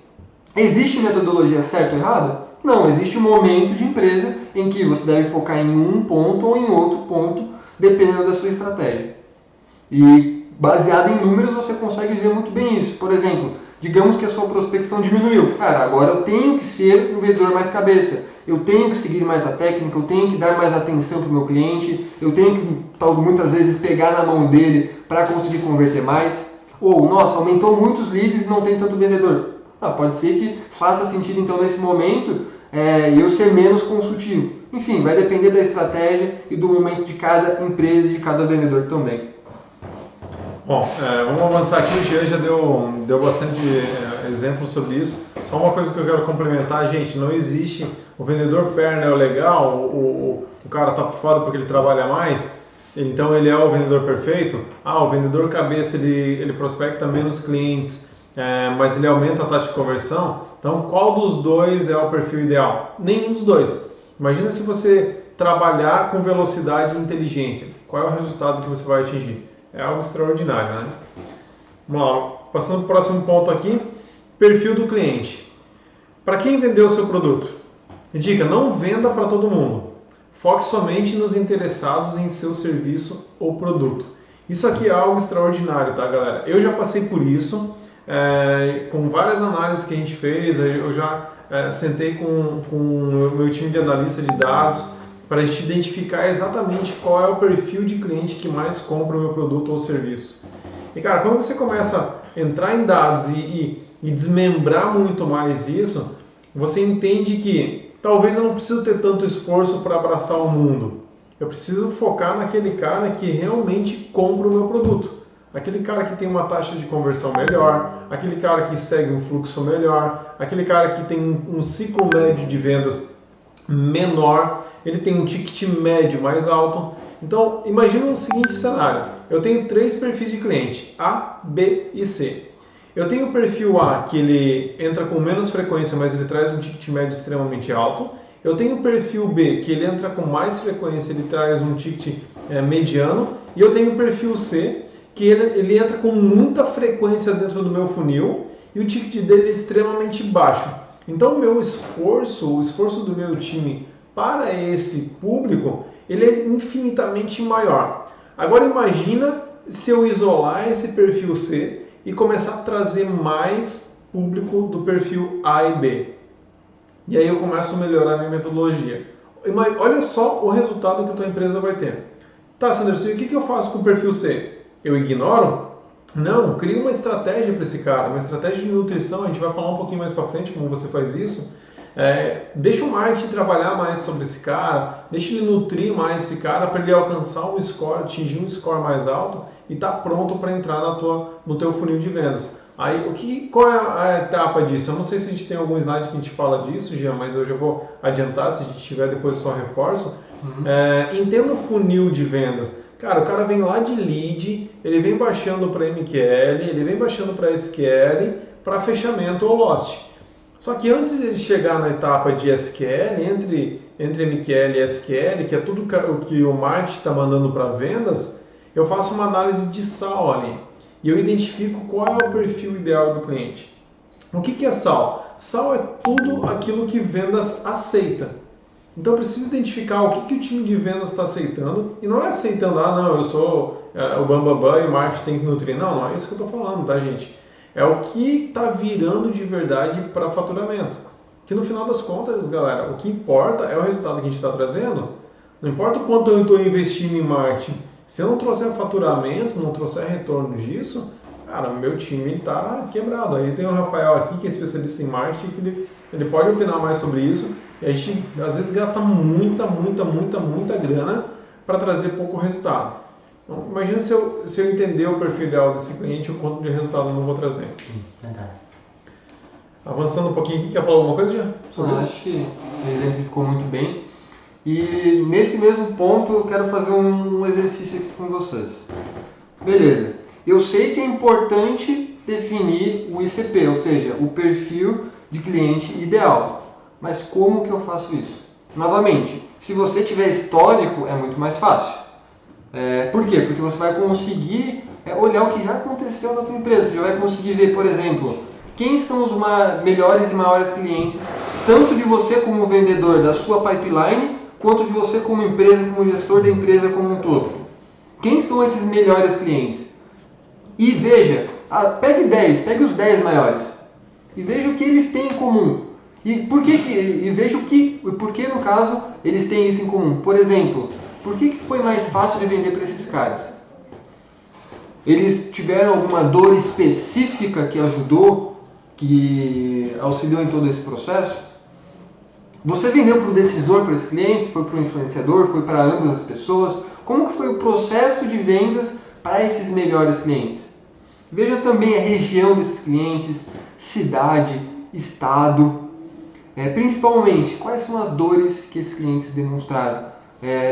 Existe metodologia certa ou errada? Não, existe um momento de empresa em que você deve focar em um ponto ou em outro ponto, dependendo da sua estratégia. E baseado em números você consegue ver muito bem isso. Por exemplo, digamos que a sua prospecção diminuiu. Cara, agora eu tenho que ser um vendedor mais cabeça. Eu tenho que seguir mais a técnica, eu tenho que dar mais atenção para o meu cliente, eu tenho que, muitas vezes, pegar na mão dele para conseguir converter mais. Ou, nossa, aumentou muitos leads e não tem tanto vendedor. Pode ser que faça sentido, então, nesse momento, eu ser menos consultivo. Enfim, vai depender da estratégia e do momento de cada empresa e de cada vendedor também. Bom, vamos avançar aqui. O Jean já deu bastante exemplos sobre isso. Só uma coisa que eu quero complementar, gente, não existe o vendedor perna é o legal, o cara tá por fora porque ele trabalha mais, então ele é o vendedor perfeito. O vendedor cabeça ele prospecta menos clientes, mas ele aumenta a taxa de conversão. Então, qual dos dois é o perfil ideal? Nenhum dos dois. Imagina se você trabalhar com velocidade e inteligência. Qual é o resultado que você vai atingir? É algo extraordinário, né? Vamos lá, passando para o próximo ponto aqui. Perfil do cliente. Para quem vendeu o seu produto? Dica, não venda para todo mundo. Foque somente nos interessados em seu serviço ou produto. Isso aqui é algo extraordinário, tá, galera? Eu já passei por isso, com várias análises que a gente fez. Eu já sentei com o meu time de analista de dados para a gente identificar exatamente qual é o perfil de cliente que mais compra o meu produto ou serviço. E, cara, quando você começa a entrar em dados e desmembrar muito mais isso, você entende que talvez eu não preciso ter tanto esforço para abraçar o mundo. Eu preciso focar naquele cara que realmente compra o meu produto. Aquele cara que tem uma taxa de conversão melhor, aquele cara que segue um fluxo melhor, aquele cara que tem um ciclo médio de vendas menor, ele tem um ticket médio mais alto. Então, imagina o seguinte cenário. Eu tenho 3 perfis de cliente, A, B e C. Eu tenho o perfil A, que ele entra com menos frequência, mas ele traz um ticket médio extremamente alto. Eu tenho o perfil B, que ele entra com mais frequência, ele traz um ticket mediano. E eu tenho o perfil C, que ele entra com muita frequência dentro do meu funil e o ticket dele é extremamente baixo. Então o meu esforço, o esforço do meu time para esse público, ele é infinitamente maior. Agora imagina se eu isolar esse perfil C e começar a trazer mais público do perfil A e B. E aí eu começo a melhorar a minha metodologia. Olha só o resultado que a tua empresa vai ter. Tá, Sanderson, e o que eu faço com o perfil C? Eu ignoro? Não, cria uma estratégia para esse cara, uma estratégia de nutrição, a gente vai falar um pouquinho mais para frente como você faz isso. Deixa o marketing trabalhar mais sobre esse cara, deixa ele nutrir mais esse cara para ele alcançar um score, atingir um score mais alto e estar pronto para entrar no teu funil de vendas. Aí, qual é a etapa disso? Eu não sei se a gente tem algum slide que a gente fala disso, Jean, mas eu já vou adiantar, se a gente tiver depois só reforço. Entenda o funil de vendas. Cara, o cara vem lá de lead, ele vem baixando para MQL, ele vem baixando para SQL, para fechamento ou Lost. Só que antes de ele chegar na etapa de SQL, entre MQL e SQL, que é tudo o que o marketing está mandando para vendas, eu faço uma análise de SAL ali. E eu identifico qual é o perfil ideal do cliente. O que é SAL? SAL é tudo aquilo que vendas aceita. Então eu preciso identificar o que o time de vendas está aceitando, e não é aceitando, não, eu sou o bambambam e o marketing tem que nutrir. Não é isso que eu estou falando, tá, gente? É o que está virando de verdade para faturamento. Que no final das contas, galera, o que importa é o resultado que a gente está trazendo. Não importa o quanto eu estou investindo em marketing. Se eu não trouxer faturamento, não trouxer retorno disso, cara, o meu time está quebrado. Aí tem o Rafael aqui, que é especialista em marketing, que ele pode opinar mais sobre isso. E a gente, às vezes, gasta muita grana para trazer pouco resultado. Então, imagina se eu entender o perfil ideal desse cliente, o quanto de resultado eu não vou trazer. Verdade. Avançando um pouquinho aqui, quer falar alguma coisa, já? Sobre isso? Acho que você exemplificou muito bem. E nesse mesmo ponto eu quero fazer um exercício aqui com vocês. Beleza, eu sei que é importante definir o ICP, ou seja, o perfil de cliente ideal. Mas como que eu faço isso? Novamente, se você tiver histórico, é muito mais fácil. Por quê? Porque você vai conseguir olhar o que já aconteceu na tua empresa. Você já vai conseguir ver, por exemplo, quem são os melhores e maiores clientes, tanto de você como vendedor da sua pipeline, quanto de você como empresa, como gestor da empresa como um todo. Quem são esses melhores clientes? E veja, pegue os 10 maiores e veja o que eles têm em comum. E veja por que no caso eles têm isso em comum. Por exemplo, por que foi mais fácil de vender para esses caras? Eles tiveram alguma dor específica que ajudou, que auxiliou em todo esse processo? Você vendeu para o decisor, para esses clientes? Foi para o influenciador? Foi para ambas as pessoas? Como que foi o processo de vendas para esses melhores clientes? Veja também a região desses clientes, cidade, estado. Principalmente, quais são as dores que esses clientes demonstraram?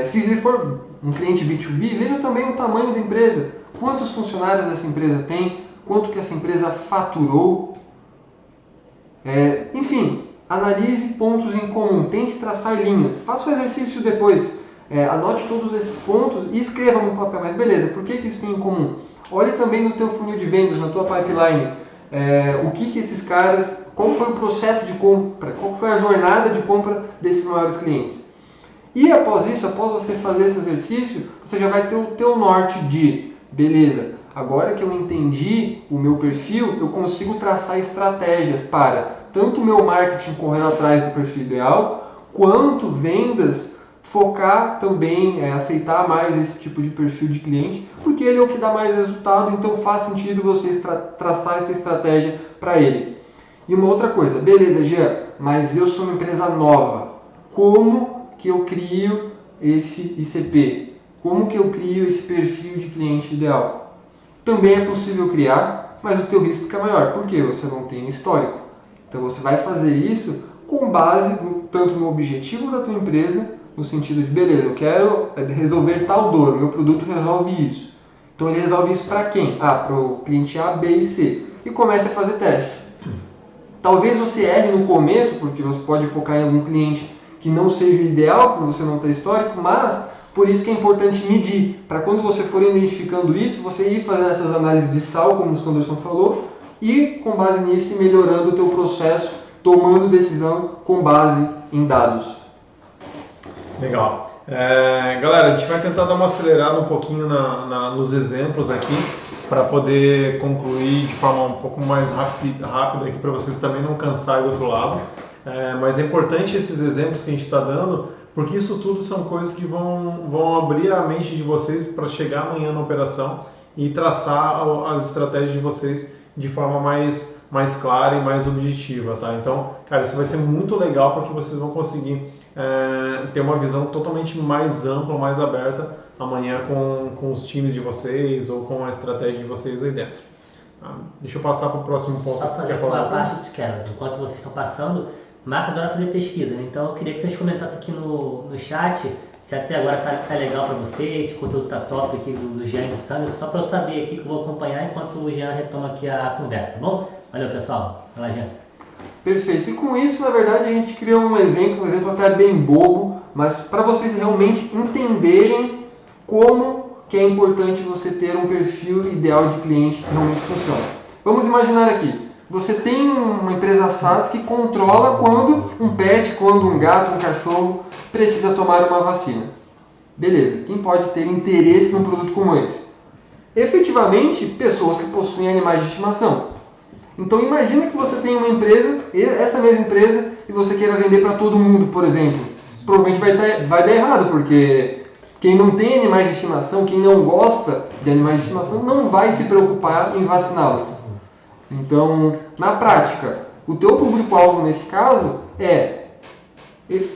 Se ele for um cliente B2B, veja também o tamanho da empresa. Quantos funcionários essa empresa tem? Quanto que essa empresa faturou? Enfim, analise pontos em comum, tente traçar linhas. Faça o exercício depois. Anote todos esses pontos e escreva no papel. Mas beleza, por que isso tem em comum? Olhe também no teu funil de vendas, na tua pipeline. O que esses caras... Qual foi o processo de compra? Qual foi a jornada de compra desses maiores clientes? E após isso, após você fazer esse exercício, você já vai ter o teu norte de, beleza, agora que eu entendi o meu perfil, eu consigo traçar estratégias para tanto o meu marketing correndo atrás do perfil ideal, quanto vendas focar também, aceitar mais esse tipo de perfil de cliente, porque ele é o que dá mais resultado, então faz sentido você traçar essa estratégia para ele. E uma outra coisa, beleza, Jean, mas eu sou uma empresa nova. Como que eu crio esse ICP? Como que eu crio esse perfil de cliente ideal? Também é possível criar, mas o teu risco é maior, porque você não tem histórico. Então você vai fazer isso com base tanto no objetivo da tua empresa, no sentido de, beleza, eu quero resolver tal dor, o meu produto resolve isso. Então ele resolve isso para quem? Para o cliente A, B e C. E comece a fazer teste. Talvez você erre no começo, porque você pode focar em algum cliente que não seja ideal, por você não ter histórico, mas por isso que é importante medir, para quando você for identificando isso, você ir fazendo essas análises de sal, como o Sanderson falou, e com base nisso ir melhorando o teu processo, tomando decisão com base em dados. Legal. Galera, a gente vai tentar dar uma acelerada um pouquinho nos exemplos aqui, para poder concluir de forma um pouco mais rápida aqui, para vocês também não cansarem do outro lado. Mas é importante esses exemplos que a gente está dando, porque isso tudo são coisas que vão abrir a mente de vocês para chegar amanhã na operação e traçar as estratégias de vocês de forma mais clara e mais objetiva, tá? Então, cara, isso vai ser muito legal porque vocês vão conseguir ter uma visão totalmente mais ampla, mais aberta amanhã com os times de vocês ou com a estratégia de vocês aí dentro. Deixa eu passar para o próximo ponto. Só fazer uma parte, enquanto vocês estão passando, o Marco adora fazer pesquisa, né? Então eu queria que vocês comentassem aqui no chat se até agora tá legal para vocês, se o conteúdo tá top aqui do Jean e do Sandro, só para eu saber aqui que eu vou acompanhar enquanto o Jean retoma aqui a conversa, tá bom? Valeu, pessoal. Vai lá, Jean. Perfeito. E com isso, na verdade, a gente criou um exemplo até bem bobo, mas para vocês realmente entenderem como que é importante você ter um perfil ideal de cliente que realmente funciona. Vamos imaginar aqui, você tem uma empresa SaaS que controla quando um pet, quando um gato, um cachorro precisa tomar uma vacina. Beleza, quem pode ter interesse num produto como esse? Efetivamente, pessoas que possuem animais de estimação. Então imagina que você tem uma empresa, essa mesma empresa, e você queira vender para todo mundo, por exemplo. Provavelmente vai dar errado, porque quem não tem animais de estimação, quem não gosta de animais de estimação, não vai se preocupar em vaciná-los. Então, na prática, o teu público-alvo nesse caso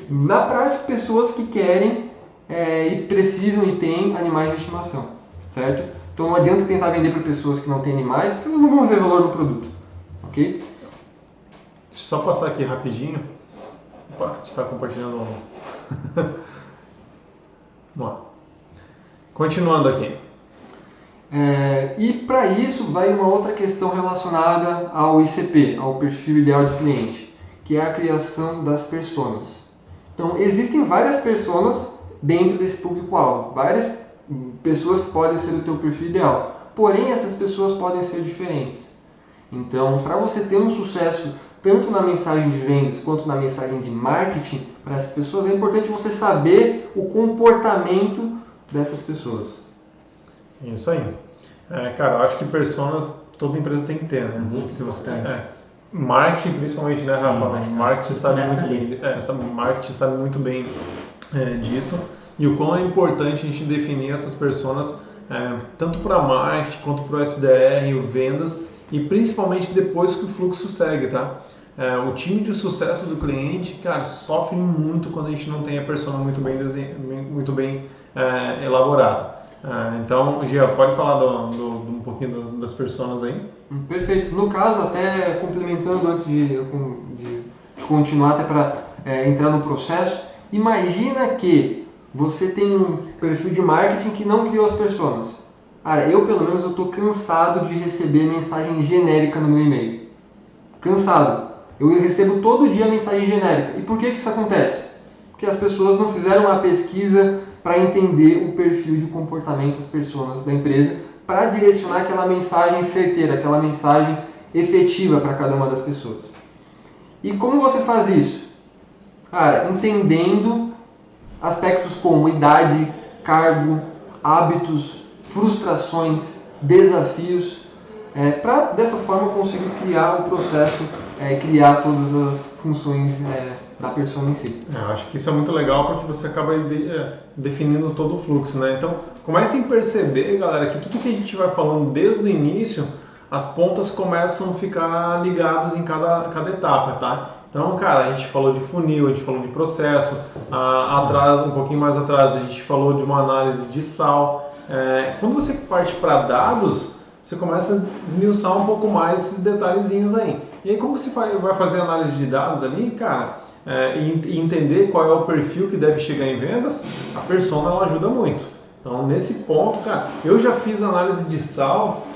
na prática, pessoas que querem e precisam e têm animais de estimação, certo? Então não adianta tentar vender para pessoas que não têm animais, porque elas não vão ver valor no produto, ok? Deixa eu só passar aqui rapidinho. Opa, a gente está compartilhando. Vamos lá. Continuando aqui. E para isso vai uma outra questão relacionada ao ICP, ao perfil ideal de cliente, que é a criação das personas. Então existem várias personas dentro desse público-alvo, várias pessoas que podem ser o teu perfil ideal, porém essas pessoas podem ser diferentes. Então, para você ter um sucesso tanto na mensagem de vendas quanto na mensagem de marketing para essas pessoas, é importante você saber o comportamento dessas pessoas. Isso aí. Cara, eu acho que personas toda empresa tem que ter, né? Muito Se você importante. marketing principalmente, né, Rafa? Marketing sabe muito bem. Marketing sabe muito bem disso. E o quão é importante a gente definir essas personas tanto para marketing quanto para o SDR, o vendas e principalmente depois que o fluxo segue, tá? O time de sucesso do cliente, cara, sofre muito quando a gente não tem a persona muito bem elaborada. Então, Gia, pode falar um pouquinho das personas aí? Perfeito. No caso, até complementando antes de continuar, até para entrar no processo, imagina que você tem um perfil de marketing que não criou as personas. Eu pelo menos estou cansado de receber mensagem genérica no meu e-mail. Cansado. Eu recebo todo dia mensagem genérica. E por que isso acontece? Porque as pessoas não fizeram uma pesquisa para entender o perfil de comportamento das pessoas da empresa, para direcionar aquela mensagem certeira, aquela mensagem efetiva para cada uma das pessoas. E como você faz isso? Entendendo aspectos como idade, cargo, hábitos, frustrações, desafios, para dessa forma conseguir criar o processo, criar todas as funções da persona em si. Acho que isso é muito legal porque você acaba definindo todo o fluxo, né? Então, comecem a perceber, galera, que tudo que a gente vai falando desde o início, as pontas começam a ficar ligadas em cada etapa, tá? Então, cara, a gente falou de funil, a gente falou de processo, um pouquinho mais atrás a gente falou de uma análise de sal. Quando você parte para dados, você começa a desmiuçar um pouco mais esses detalhezinhos aí. E aí como que você vai fazer a análise de dados ali, cara, e entender qual é o perfil que deve chegar em vendas, a persona ela ajuda muito. Então, nesse ponto, cara, eu já fiz análise de sal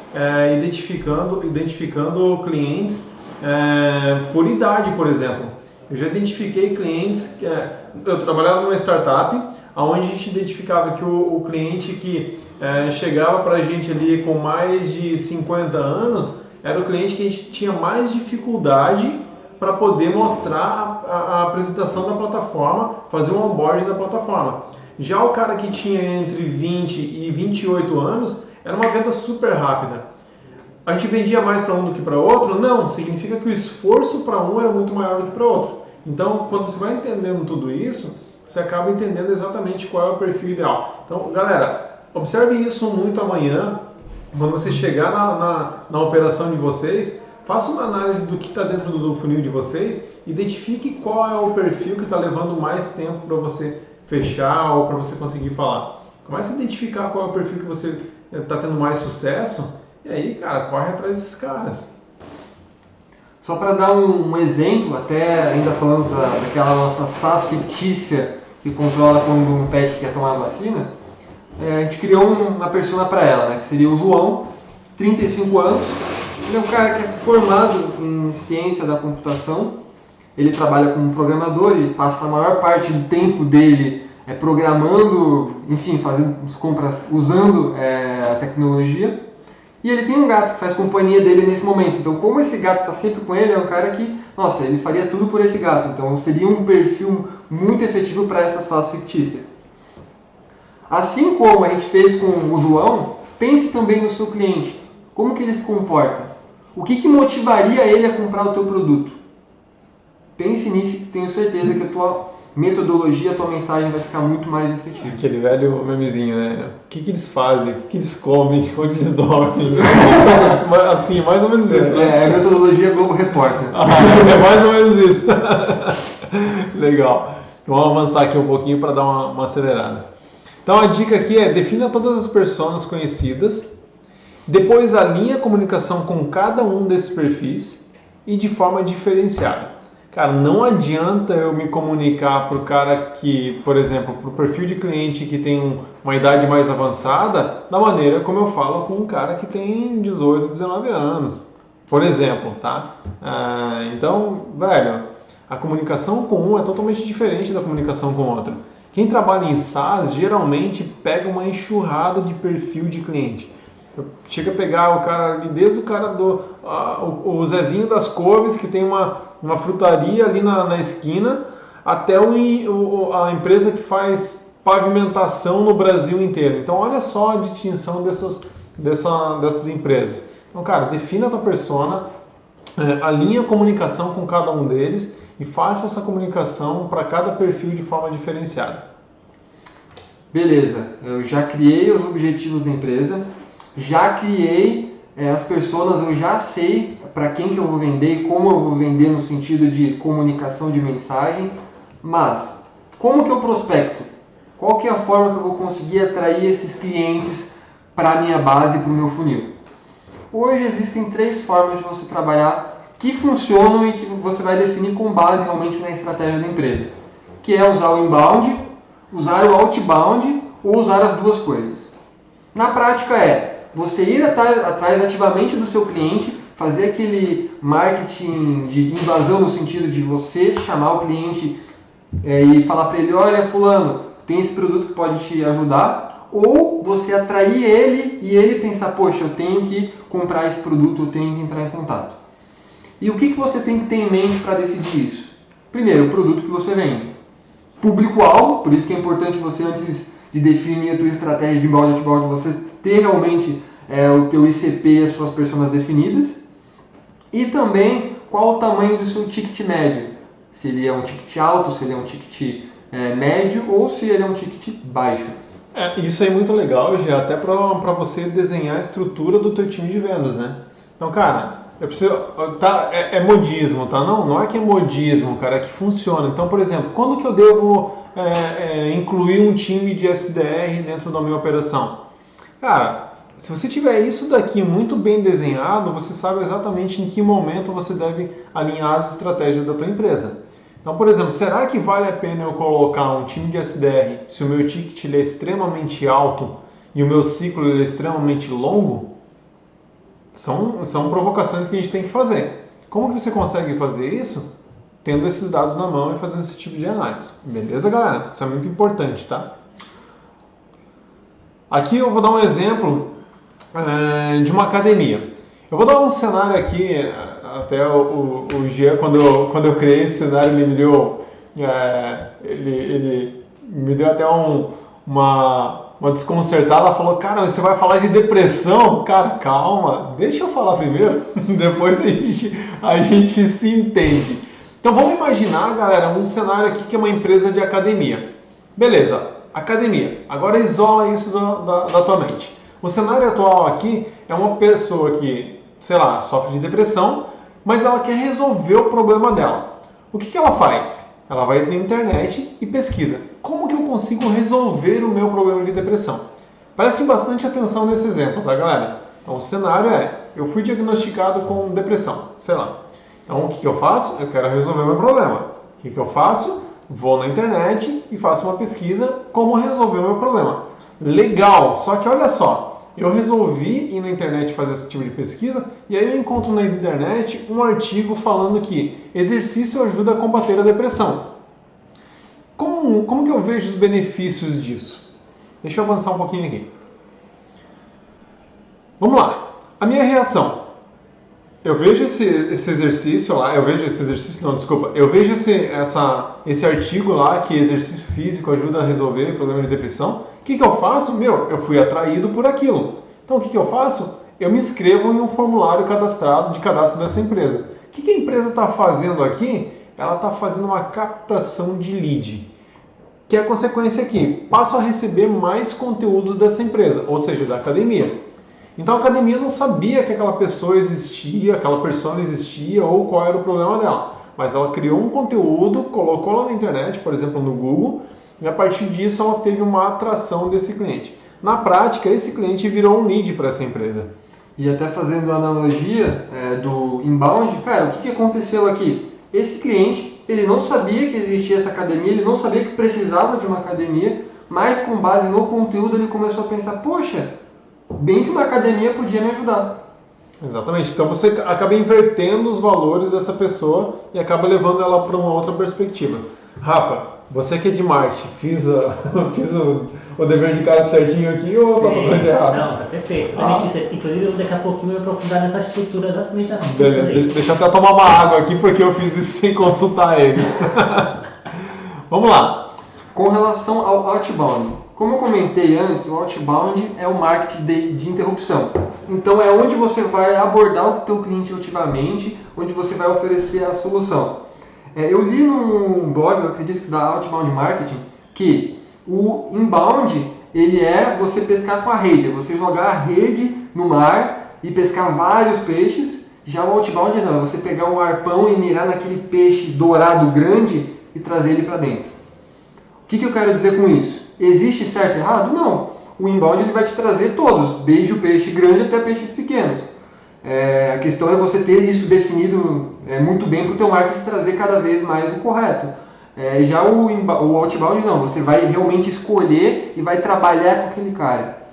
identificando clientes por idade, por exemplo. Eu já identifiquei clientes eu trabalhava numa startup onde a gente identificava que o cliente que chegava para a gente ali com mais de 50 anos era o cliente que a gente tinha mais dificuldade para poder mostrar a apresentação da plataforma, fazer um onboarding da plataforma. Já o cara que tinha entre 20 e 28 anos era uma venda super rápida. A gente vendia mais para um do que para outro? Não, significa que o esforço para um era muito maior do que para outro. Então, quando você vai entendendo tudo isso, você acaba entendendo exatamente qual é o perfil ideal. Então, galera, observe isso muito amanhã, quando você chegar na operação de vocês, faça uma análise do que está dentro do funil de vocês, identifique qual é o perfil que está levando mais tempo para você fechar ou para você conseguir falar. Comece a identificar qual é o perfil que você está tendo mais sucesso e aí, cara, corre atrás desses caras. Só para dar um exemplo, até ainda falando daquela nossa SaaS fictícia que controla quando um pet quer tomar a vacina, a gente criou uma persona para ela, né, que seria o João, 35 anos. Ele é um cara que é formado em ciência da computação, ele trabalha como programador e passa a maior parte do tempo dele programando, enfim, fazendo as compras usando a tecnologia. E ele tem um gato que faz companhia dele nesse momento. Então, como esse gato está sempre com ele, é um cara que, nossa, ele faria tudo por esse gato. Então, seria um perfil muito efetivo para essa SaaS fictícia. Assim como a gente fez com o João, pense também no seu cliente. Como que ele se comporta? O que motivaria ele a comprar o teu produto? Pense nisso que tenho certeza que a tua metodologia, a tua mensagem vai ficar muito mais efetiva. Aquele velho memezinho, né? O que eles fazem? O que eles comem? Onde eles dormem? Assim, mais ou menos isso, né? É a metodologia Globo Repórter. É mais ou menos isso. Legal. Então, vamos avançar aqui um pouquinho para dar uma acelerada. Então, a dica aqui é defina todas as personas conhecidas, depois alinhe a comunicação com cada um desses perfis e de forma diferenciada. Cara, não adianta eu me comunicar para o cara que, por exemplo, para o perfil de cliente que tem uma idade mais avançada, da maneira como eu falo com um cara que tem 18, 19 anos, por exemplo, tá? Então, velho, a comunicação com um é totalmente diferente da comunicação com outro. Quem trabalha em SaaS geralmente pega uma enxurrada de perfil de cliente. Chega a pegar o cara ali, desde o cara o Zezinho das Couves, que tem uma frutaria ali na esquina, até a empresa que faz pavimentação no Brasil inteiro. Então, olha só a distinção dessas empresas. Então, cara, defina a tua persona, alinha a comunicação com cada um deles e faça essa comunicação para cada perfil de forma diferenciada. Beleza, eu já criei os objetivos da empresa, já criei as personas, eu já sei para quem que eu vou vender e como eu vou vender no sentido de comunicação de mensagem, mas como que eu prospecto? Qual que é a forma que eu vou conseguir atrair esses clientes para a minha base, para o meu funil? Hoje existem 3 formas de você trabalhar que funcionam e que você vai definir com base realmente na estratégia da empresa, que é usar o inbound, usar o outbound ou usar as duas coisas. Na prática você ir atrás ativamente do seu cliente, fazer aquele marketing de invasão no sentido de você chamar o cliente e falar para ele, olha fulano, tem esse produto que pode te ajudar, ou você atrair ele e ele pensar, poxa, eu tenho que comprar esse produto, eu tenho que entrar em contato. E o que você tem que ter em mente para decidir isso? Primeiro, o produto que você vende. Público-alvo, por isso que é importante você, antes de definir a tua estratégia de inbound e outbound, você ter realmente o teu ICP, as suas personas definidas. E também qual o tamanho do seu ticket médio. Se ele é um ticket alto, se ele é um ticket médio ou se ele é um ticket baixo. Isso aí é muito legal, já até para você desenhar a estrutura do teu time de vendas, né? Então, cara, Eu preciso, tá, é modismo, tá? Não é que é modismo, cara, é que funciona. Então, por exemplo, quando que eu devo incluir um time de SDR dentro da minha operação? Cara, se você tiver isso daqui muito bem desenhado, você sabe exatamente em que momento você deve alinhar as estratégias da tua empresa. Então, por exemplo, será que vale a pena eu colocar um time de SDR se o meu ticket ele é extremamente alto e o meu ciclo ele é extremamente longo? São provocações que a gente tem que fazer. Como que você consegue fazer isso? Tendo esses dados na mão e fazendo esse tipo de análise. Beleza, galera? Isso é muito importante, tá? Aqui eu vou dar um exemplo de uma academia. Eu vou dar um cenário aqui, até o Jean, quando eu criei esse cenário, ele me deu, ele me deu até uma desconcertada, falou, cara, você vai falar de depressão? Cara, calma, deixa eu falar primeiro, depois a gente se entende. Então vamos imaginar, galera, um cenário aqui que é uma empresa de academia. Beleza, academia. Agora isola isso da tua mente. O cenário atual aqui é uma pessoa que, sei lá, sofre de depressão, mas ela quer resolver o problema dela. O que ela faz? Ela vai na internet e pesquisa. Como que eu consigo resolver o meu problema de depressão? Prestem bastante atenção nesse exemplo, tá, galera? Então, o cenário eu fui diagnosticado com depressão, sei lá. Então, o que eu faço? Eu quero resolver o meu problema. O que eu faço? Vou na internet e faço uma pesquisa como resolver o meu problema. Legal, só que olha só, eu resolvi ir na internet fazer esse tipo de pesquisa e aí eu encontro na internet um artigo falando que exercício ajuda a combater a depressão. Como que eu vejo os benefícios disso? Deixa eu avançar um pouquinho aqui. Vamos lá, a minha reação. Eu vejo esse exercício lá, eu vejo esse artigo lá que exercício físico ajuda a resolver problema de depressão. O que eu faço? Eu fui atraído por aquilo. Então o que eu faço? Eu me inscrevo em um formulário de cadastro dessa empresa. O que a empresa está fazendo aqui? Ela está fazendo uma captação de lead. Que é a consequência aqui, passo a receber mais conteúdos dessa empresa, ou seja, da academia. Então a academia não sabia que aquela pessoa existia, aquela persona existia ou qual era o problema dela. Mas ela criou um conteúdo, colocou lá na internet, por exemplo no Google, e a partir disso ela teve uma atração desse cliente. Na prática, esse cliente virou um lead para essa empresa. E até fazendo a analogia do inbound, cara, o que aconteceu aqui? Esse cliente, ele não sabia que existia essa academia, ele não sabia que precisava de uma academia, mas com base no conteúdo ele começou a pensar, poxa, bem que uma academia podia me ajudar. Exatamente. Então você acaba invertendo os valores dessa pessoa e acaba levando ela para uma outra perspectiva. Rafa, você que é de marketing, fiz o dever de casa certinho aqui ou tá totalmente errado? Não, tá perfeito. Inclusive, daqui a pouquinho eu vou aprofundar nessa estrutura exatamente assim. Beleza, deixa eu até tomar uma água aqui porque eu fiz isso sem consultar eles. Vamos lá. Com relação ao outbound, como eu comentei antes, o outbound é o marketing de interrupção. Então é onde você vai abordar o teu cliente ativamente, onde você vai oferecer a solução. Eu li num blog, eu acredito que da Outbound Marketing, que o inbound ele é você pescar com a rede, é você jogar a rede no mar e pescar vários peixes. Já o outbound não, é você pegar um arpão e mirar naquele peixe dourado grande e trazer ele para dentro. O que eu quero dizer com isso? Existe certo e errado? Não. O inbound ele vai te trazer todos, desde o peixe grande até peixes pequenos. A questão é você ter isso definido muito bem para o teu marketing trazer cada vez mais o correto. Já o outbound não, você vai realmente escolher e vai trabalhar com aquele cara.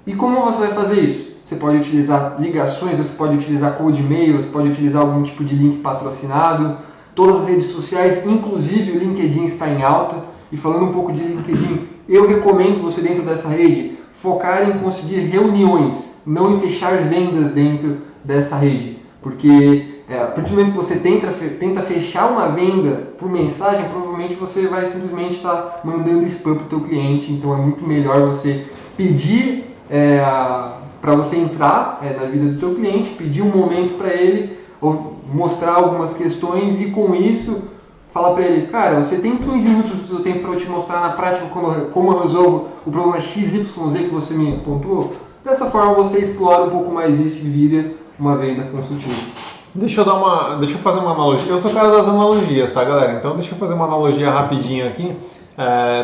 E como você vai fazer isso? Você pode utilizar ligações, você pode utilizar cold e-mail, você pode utilizar algum tipo de link patrocinado. Todas as redes sociais, inclusive o LinkedIn está em alta. E falando um pouco de LinkedIn, eu recomendo você dentro dessa rede focar em conseguir reuniões, não em fechar vendas dentro dessa rede. Porque a partir do momento que você tenta fechar uma venda por mensagem, provavelmente você vai simplesmente estar mandando spam para o teu cliente. Então é muito melhor você pedir para você entrar na vida do teu cliente, pedir um momento para ele, ou mostrar algumas questões e com isso falar para ele, cara, você tem 15 minutos do seu tempo para eu te mostrar na prática como eu resolvo o problema XYZ que você me pontuou? Dessa forma você explora um pouco mais isso e vira uma venda consultiva. Deixa eu fazer uma analogia. Eu sou o cara das analogias, tá, galera? Então deixa eu fazer uma analogia rapidinho aqui.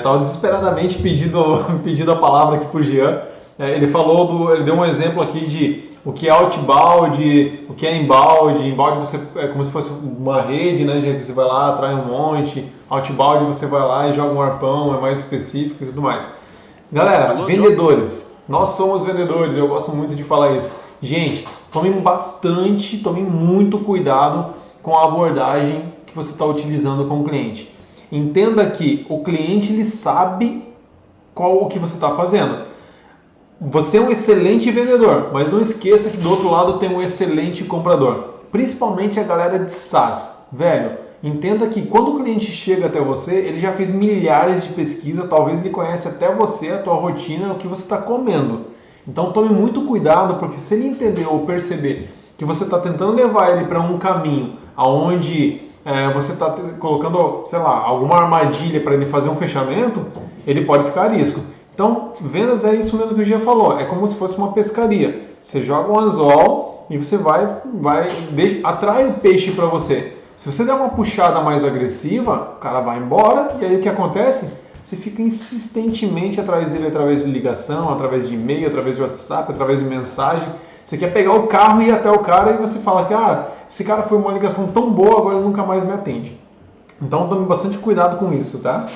Tava desesperadamente pedindo a palavra aqui pro Jean. Ele deu um exemplo aqui de o que é outbound, o que é inbound. Inbound você é como se fosse uma rede, né? Você vai lá, atrai um monte. Outbound você vai lá e joga um arpão, é mais específico e tudo mais. Galera, vendedores. Nós somos vendedores, eu gosto muito de falar isso. Gente, tomem muito cuidado com a abordagem que você está utilizando com o cliente. Entenda que o cliente ele sabe qual o que você está fazendo. Você é um excelente vendedor, mas não esqueça que do outro lado tem um excelente comprador. Principalmente a galera de SaaS. Velho, entenda que quando o cliente chega até você, ele já fez milhares de pesquisas, talvez ele conhece até você, a tua rotina, o que você está comendo. Então tome muito cuidado, porque se ele entender ou perceber que você está tentando levar ele para um caminho onde você está colocando, sei lá, alguma armadilha para ele fazer um fechamento, ele pode ficar a risco. Então, vendas é isso mesmo que o Gia falou, é como se fosse uma pescaria. Você joga um anzol e você atrai o peixe para você. Se você der uma puxada mais agressiva, o cara vai embora e aí o que acontece? Você fica insistentemente atrás dele através de ligação, através de e-mail, através de WhatsApp, através de mensagem. Você quer pegar o carro e ir até o cara e você fala que esse cara foi uma ligação tão boa, agora ele nunca mais me atende. Então tome bastante cuidado com isso, tá?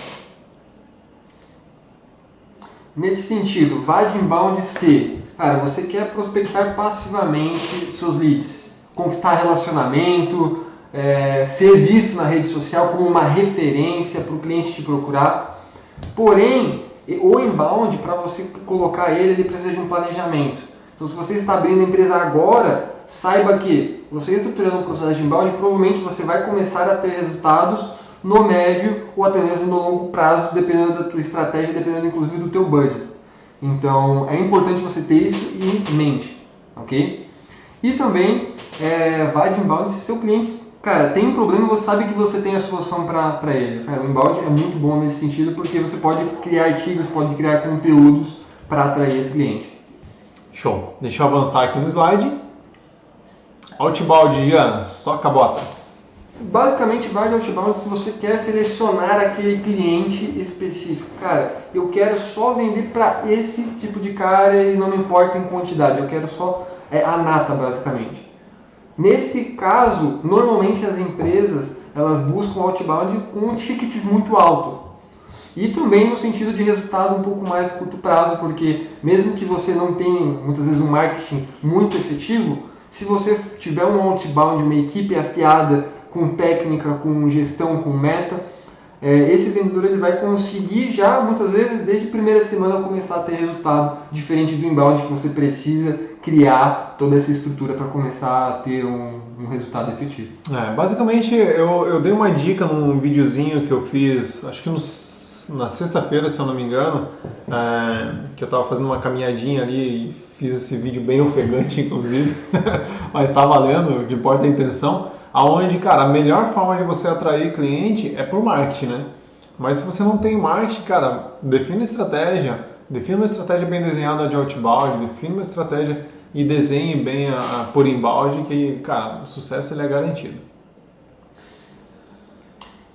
Nesse sentido, vai de inbound se, cara, você quer prospectar passivamente seus leads, conquistar relacionamento, ser visto na rede social como uma referência para o cliente te procurar. Porém, o inbound, para você colocar ele precisa de um planejamento. Então, se você está abrindo a empresa agora, saiba que você estruturando um processo de inbound, provavelmente você vai começar a ter resultados no médio ou até mesmo no longo prazo, dependendo da tua estratégia, dependendo inclusive do teu budget. Então, é importante você ter isso em mente, ok? E também, vai de inbound se seu cliente, cara, tem um problema e você sabe que você tem a solução para ele. Cara, o inbound é muito bom nesse sentido porque você pode criar artigos, pode criar conteúdos para atrair esse cliente. Show. Deixa eu avançar aqui no slide. Outbound, Jean, soca a bota. Basicamente, vai de outbound se você quer selecionar aquele cliente específico. Cara, eu quero só vender para esse tipo de cara e não me importa em quantidade, eu quero só a nata, basicamente. Nesse caso, normalmente as empresas elas buscam outbound com tickets muito altos. E também no sentido de resultado um pouco mais curto prazo, porque mesmo que você não tenha muitas vezes um marketing muito efetivo, se você tiver um outbound, uma equipe afiada, com técnica, com gestão, com meta, esse vendedor ele vai conseguir já, muitas vezes, desde a primeira semana, começar a ter resultado diferente do inbound, que você precisa criar toda essa estrutura para começar a ter um resultado efetivo. Basicamente, eu dei uma dica num videozinho que eu fiz, acho que na sexta-feira, se eu não me engano, que eu estava fazendo uma caminhadinha ali e fiz esse vídeo bem ofegante, inclusive, mas está valendo, o que importa é a intenção. Aonde, cara, a melhor forma de você atrair cliente é por marketing, né? Mas se você não tem marketing, cara, defina uma estratégia bem desenhada de outbound, defina uma estratégia e desenhe bem por inbound, que, cara, o sucesso ele é garantido.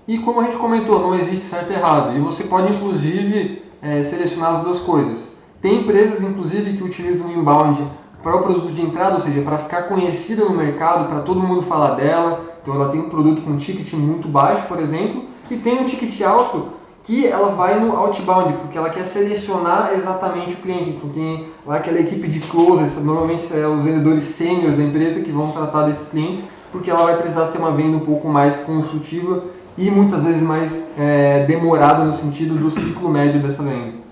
E como a gente comentou, não existe certo e errado, e você pode, inclusive, selecionar as duas coisas. Tem empresas, inclusive, que utilizam o inbound para o produto de entrada, ou seja, para ficar conhecida no mercado, para todo mundo falar dela. Então ela tem um produto com ticket muito baixo, por exemplo, e tem um ticket alto que ela vai no outbound, porque ela quer selecionar exatamente o cliente. Então tem lá aquela equipe de closers, normalmente os vendedores sêniores da empresa que vão tratar desses clientes, porque ela vai precisar ser uma venda um pouco mais consultiva e muitas vezes mais demorada no sentido do ciclo médio dessa venda.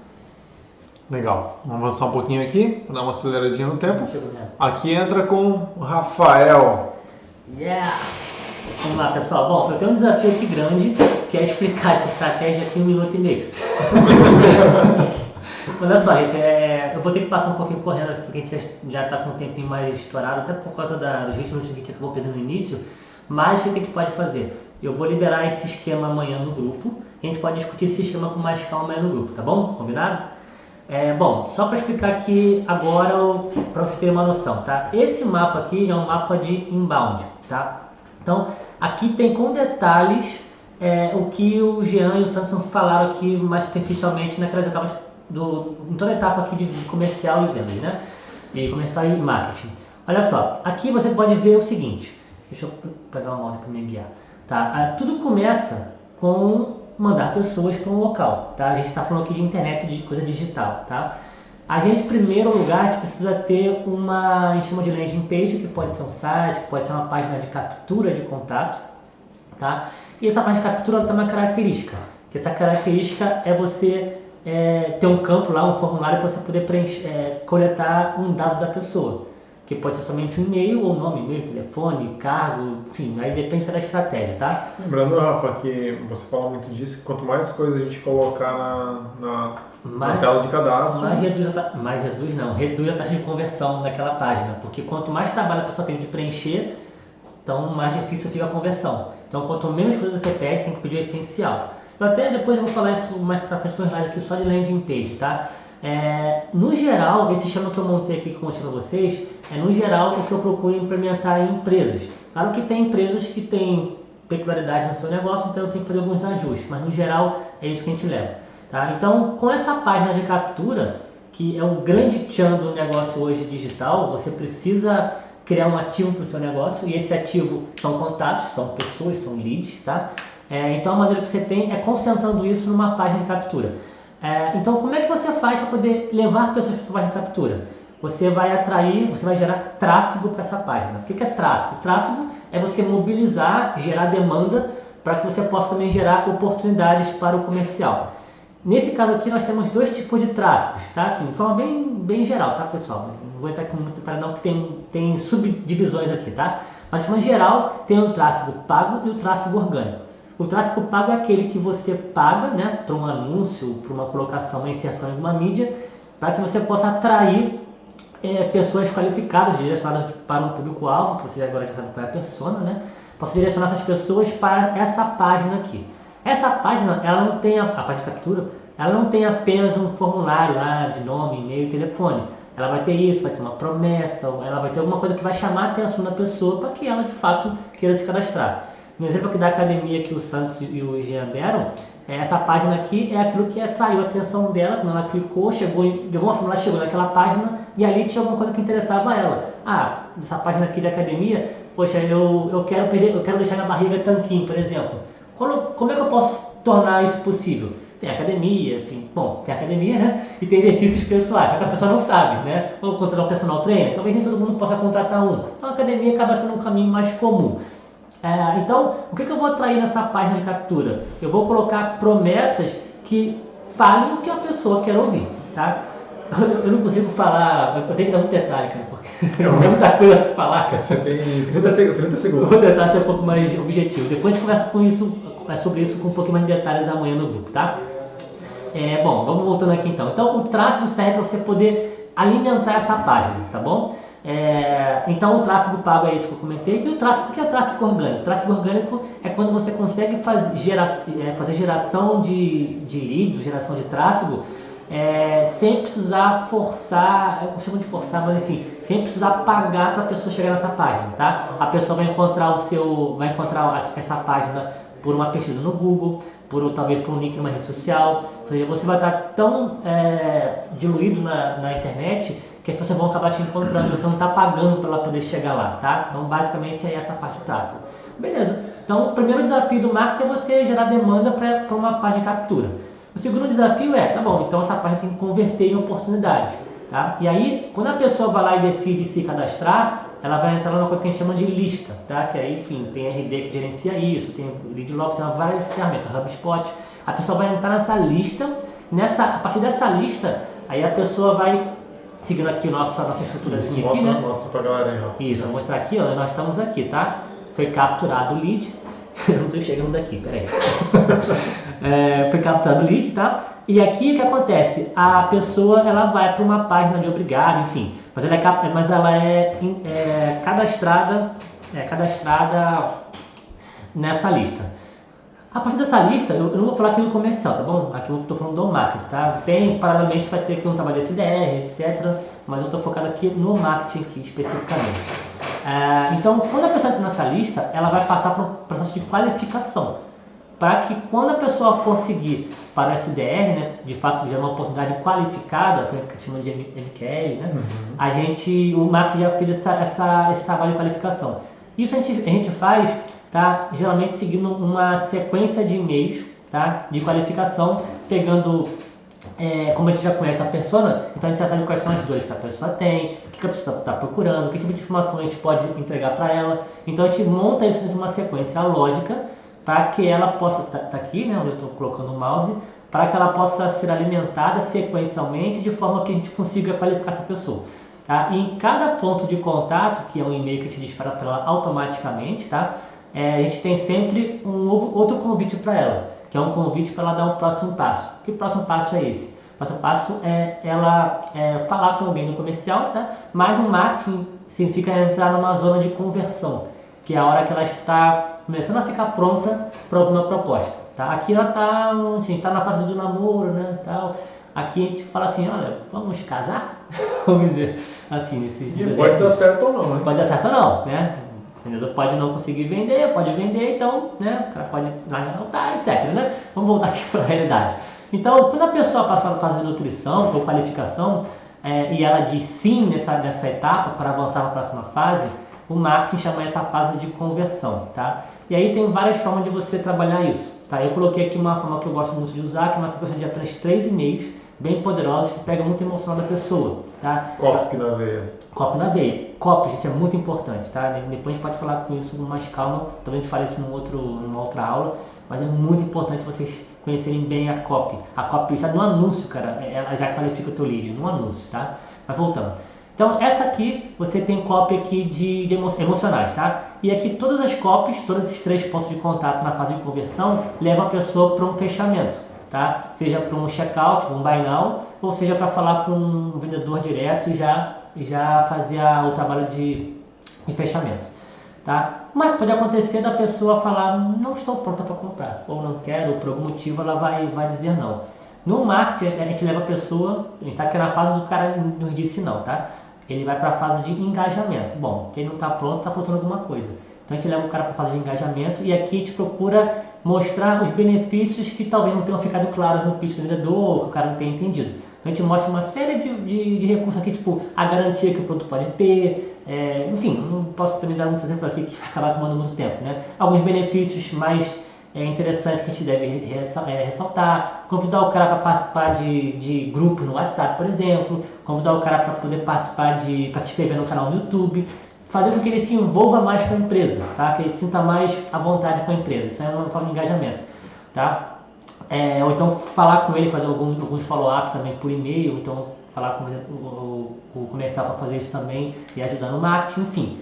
Legal, vamos avançar um pouquinho aqui, dar uma aceleradinha no tempo. Aqui entra com o Rafael. Yeah! Vamos lá, pessoal. Bom, eu tenho um desafio aqui grande, que é explicar essa estratégia aqui em 1 minuto e meio. Mas olha só, gente, eu vou ter que passar um pouquinho correndo aqui, porque a gente já está com um tempinho mais estourado, até por causa dos 20 minutos que a gente acabou perdendo no início. Mas o que a gente pode fazer? Eu vou liberar esse esquema amanhã no grupo, e a gente pode discutir esse esquema com mais calma aí no grupo, tá bom? Combinado? Bom, só para explicar aqui agora, para você ter uma noção, tá? Esse mapa aqui é um mapa de inbound, tá? Então, aqui tem com detalhes o que o Jean e o Samson falaram aqui mais superficialmente naquelas etapas, em toda a etapa aqui de comercial e vendas, né? E comercial e marketing. Olha só, aqui você pode ver o seguinte, deixa eu pegar o mouse para me guiar, tá? Tudo começa com mandar pessoas para um local, tá? A gente está falando aqui de internet, de coisa digital, tá? A gente, em primeiro lugar, a gente precisa ter a gente chama de landing page, que pode ser um site, que pode ser uma página de captura de contato, tá? E essa página de captura tem uma característica, que essa característica é você ter um campo lá, um formulário para você poder coletar um dado da pessoa, que pode ser somente um e-mail, ou nome, e-mail, telefone, cargo, enfim, aí depende da estratégia, tá? Lembrando, Rafa, que você fala muito disso, que quanto mais coisas a gente colocar na tela de cadastro... Reduz a taxa de conversão daquela página, porque quanto mais trabalho a pessoa tem de preencher, então mais difícil fica a conversão. Então quanto menos coisas você pede, tem que pedir o essencial. Eu até depois vou falar isso mais pra frente no slide aqui só de landing page, tá? No geral, esse esquema que eu montei aqui que eu mostrei para vocês, no geral o que eu procuro implementar em empresas. Claro que tem empresas que têm peculiaridade no seu negócio, então eu tenho que fazer alguns ajustes, mas no geral é isso que a gente leva. Tá? Então, com essa página de captura, que é o grande tchan do negócio hoje digital, você precisa criar um ativo para o seu negócio, e esse ativo são contatos, são pessoas, são leads, tá? Então a maneira que você tem é concentrando isso numa página de captura. Então como é que você faz para poder levar pessoas para a sua página de captura? Você vai gerar tráfego para essa página. O que é tráfego? Tráfego é você mobilizar, gerar demanda para que você possa também gerar oportunidades para o comercial. Nesse caso aqui nós temos dois tipos de tráfegos, tá? Assim, de forma bem geral, tá, pessoal? Não vou entrar aqui muito detalhe não, porque tem subdivisões aqui, tá? Mas de forma geral tem o tráfego pago e o tráfego orgânico. O tráfego pago é aquele que você paga, né, para um anúncio, para uma colocação, uma inserção em uma mídia, para que você possa atrair pessoas qualificadas, direcionadas para um público-alvo, que você agora já sabe qual é a persona, né? Possa direcionar essas pessoas para essa página aqui. Essa página, ela não tem a página de captura, ela não tem apenas um formulário lá de nome, e-mail e telefone. Ela vai ter isso, vai ter uma promessa, ela vai ter alguma coisa que vai chamar a atenção da pessoa para que ela de fato queira se cadastrar. No exemplo aqui da academia que o Santos e o Jean deram, essa página aqui é aquilo que atraiu a atenção dela, quando ela clicou, de alguma forma ela chegou naquela página e ali tinha alguma coisa que interessava a ela. Essa página aqui da academia, poxa, eu quero deixar minha barriga tanquinho, por exemplo. Como é que eu posso tornar isso possível? Tem academia, enfim, tem academia, né? E tem exercícios pessoais, só que a pessoa não sabe, né? Vou contratar um personal trainer, talvez nem todo mundo possa contratar um. Então a academia acaba sendo um caminho mais comum. Então, o que eu vou atrair nessa página de captura? Eu vou colocar promessas que falem o que a pessoa quer ouvir, tá? Eu não consigo falar, eu tenho que dar muito detalhe, cara, porque não tem muita coisa para falar, cara. Você tem 30 segundos. Vou tentar ser um pouco mais objetivo. Depois a gente conversa sobre isso com um pouquinho mais de detalhes amanhã no grupo, tá? Bom, vamos voltando aqui então. Então, o tráfego serve para você poder alimentar essa página, tá bom? Então o tráfego pago é isso que eu comentei. E o tráfego, que é o tráfego orgânico? O tráfego orgânico é quando você consegue fazer geração de leads, geração de tráfego, sem precisar forçar, eu chamo de forçar, mas enfim, sem precisar pagar para a pessoa chegar nessa página, tá? A pessoa vai encontrar essa página por uma pesquisa no Google, talvez por um link numa rede social. Ou seja, você vai estar tão diluído na internet que as pessoas vão acabar te encontrando, você não está pagando para ela poder chegar lá, tá? Então, basicamente, é essa parte do tráfego. Beleza. Então, o primeiro desafio do marketing é você gerar demanda para uma página de captura. O segundo desafio tá bom, então essa página tem que converter em oportunidade, tá? E aí, quando a pessoa vai lá e decide se cadastrar, ela vai entrar numa coisa que a gente chama de lista, tá? Que aí, enfim, tem RD que gerencia isso, tem Leadloft, tem várias ferramentas, HubSpot. A pessoa vai entrar nessa lista, a partir dessa lista, aí a pessoa vai seguindo aqui nossa estruturazinha aqui, né? Mostra pra galera aí, ó. Isso, vou mostrar aqui, ó, nós estamos aqui, tá? Foi capturado o lead. Eu não estou chegando daqui, peraí. Foi capturado o lead, tá? E aqui o que acontece? A pessoa, ela vai para uma página de obrigado, enfim. Mas ela é cadastrada nessa lista. A partir dessa lista, eu não vou falar aqui no comercial, tá bom? Aqui eu estou falando do marketing, tá? Tem, paralelamente, vai ter aqui um trabalho de SDR, etc. Mas eu estou focado aqui no marketing aqui, especificamente. Então, quando a pessoa entra nessa lista, ela vai passar por um processo de qualificação. Para que quando a pessoa for seguir para o SDR, né, de fato já é uma oportunidade qualificada, que a gente chama de MQL, né, o marketing já fez esse trabalho de qualificação. Isso a gente faz, tá, geralmente seguindo uma sequência de e-mails, tá, de qualificação, pegando, como a gente já conhece a persona, então a gente já sabe quais são as dores que a pessoa tem, o que a pessoa está procurando, que tipo de informação a gente pode entregar para ela. Então a gente monta isso de uma sequência lógica, para que ela possa, tá aqui, né, onde eu estou colocando o mouse, para que ela possa ser alimentada sequencialmente de forma que a gente consiga qualificar essa pessoa. Tá? E em cada ponto de contato, que é um e-mail que a gente dispara para ela automaticamente, tá? A gente tem sempre outro convite para ela, que é um convite para ela dar um próximo passo. Que próximo passo é esse? O próximo passo é ela falar com alguém no comercial, tá? Mas no marketing significa entrar numa zona de conversão, que é a hora que ela está começando a ficar pronta para alguma proposta. Tá? Aqui ela está assim, na fase do namoro, né, tal. Aqui a gente fala assim, olha, vamos casar? Vamos dizer assim, nesses dias. Pode dar certo ou não, né? Pode dar certo ou não, né? O vendedor pode não conseguir vender, pode vender, então, né, o cara pode não tá, etc, né? Vamos voltar aqui para a realidade. Então, quando a pessoa passa para a fase de nutrição ou qualificação, e ela diz sim nessa etapa para avançar para a próxima fase, o marketing chama essa fase de conversão, tá? E aí tem várias formas de você trabalhar isso, tá? Eu coloquei aqui uma forma que eu gosto muito de usar, que é uma sequência de apenas 3 e-mails bem poderosos que pegam muito emocional da pessoa, tá? Copy na veia. Copy na veia. Copy, gente, é muito importante, tá? Depois a gente pode falar com isso com mais calma, talvez a gente fale isso numa outra aula, mas é muito importante vocês conhecerem bem a copy. A copy já no anúncio, cara, ela já qualifica o teu lead, no anúncio, tá? Mas voltando. Então, essa aqui, você tem copy aqui de emocionais, tá? E aqui todas as copies, todos esses 3 pontos de contato na fase de conversão, levam a pessoa para um fechamento, tá? Seja para um checkout, um buy now, ou seja para falar com um vendedor direto e já fazer o trabalho de fechamento, tá? Mas pode acontecer da pessoa falar, não estou pronta para comprar, ou não quero, ou por algum motivo ela vai dizer não. No marketing, a gente leva a pessoa, a gente está aqui na fase do cara nos disse não, tá? Ele vai para a fase de engajamento. Bom, quem não está pronto, está faltando alguma coisa. Então a gente leva o cara para a fase de engajamento e aqui a gente procura mostrar os benefícios que talvez não tenham ficado claros no pitch do vendedor, que o cara não tenha entendido. Então a gente mostra uma série de recursos aqui, tipo a garantia que o produto pode ter, enfim, não posso também dar muitos exemplos aqui que vai acabar tomando muito tempo, né? Alguns benefícios mais interessantes que a gente deve ressaltar, convidar o cara para participar de grupos no WhatsApp, por exemplo, convidar o cara para poder participar para se inscrever no canal no YouTube, fazer com que ele se envolva mais com a empresa, tá? Que ele sinta mais à vontade com a empresa, isso é uma forma de engajamento, tá? Ou então falar com ele, fazer alguns follow-ups também por e-mail, então falar com o comercial para fazer isso também e ajudar no marketing, enfim.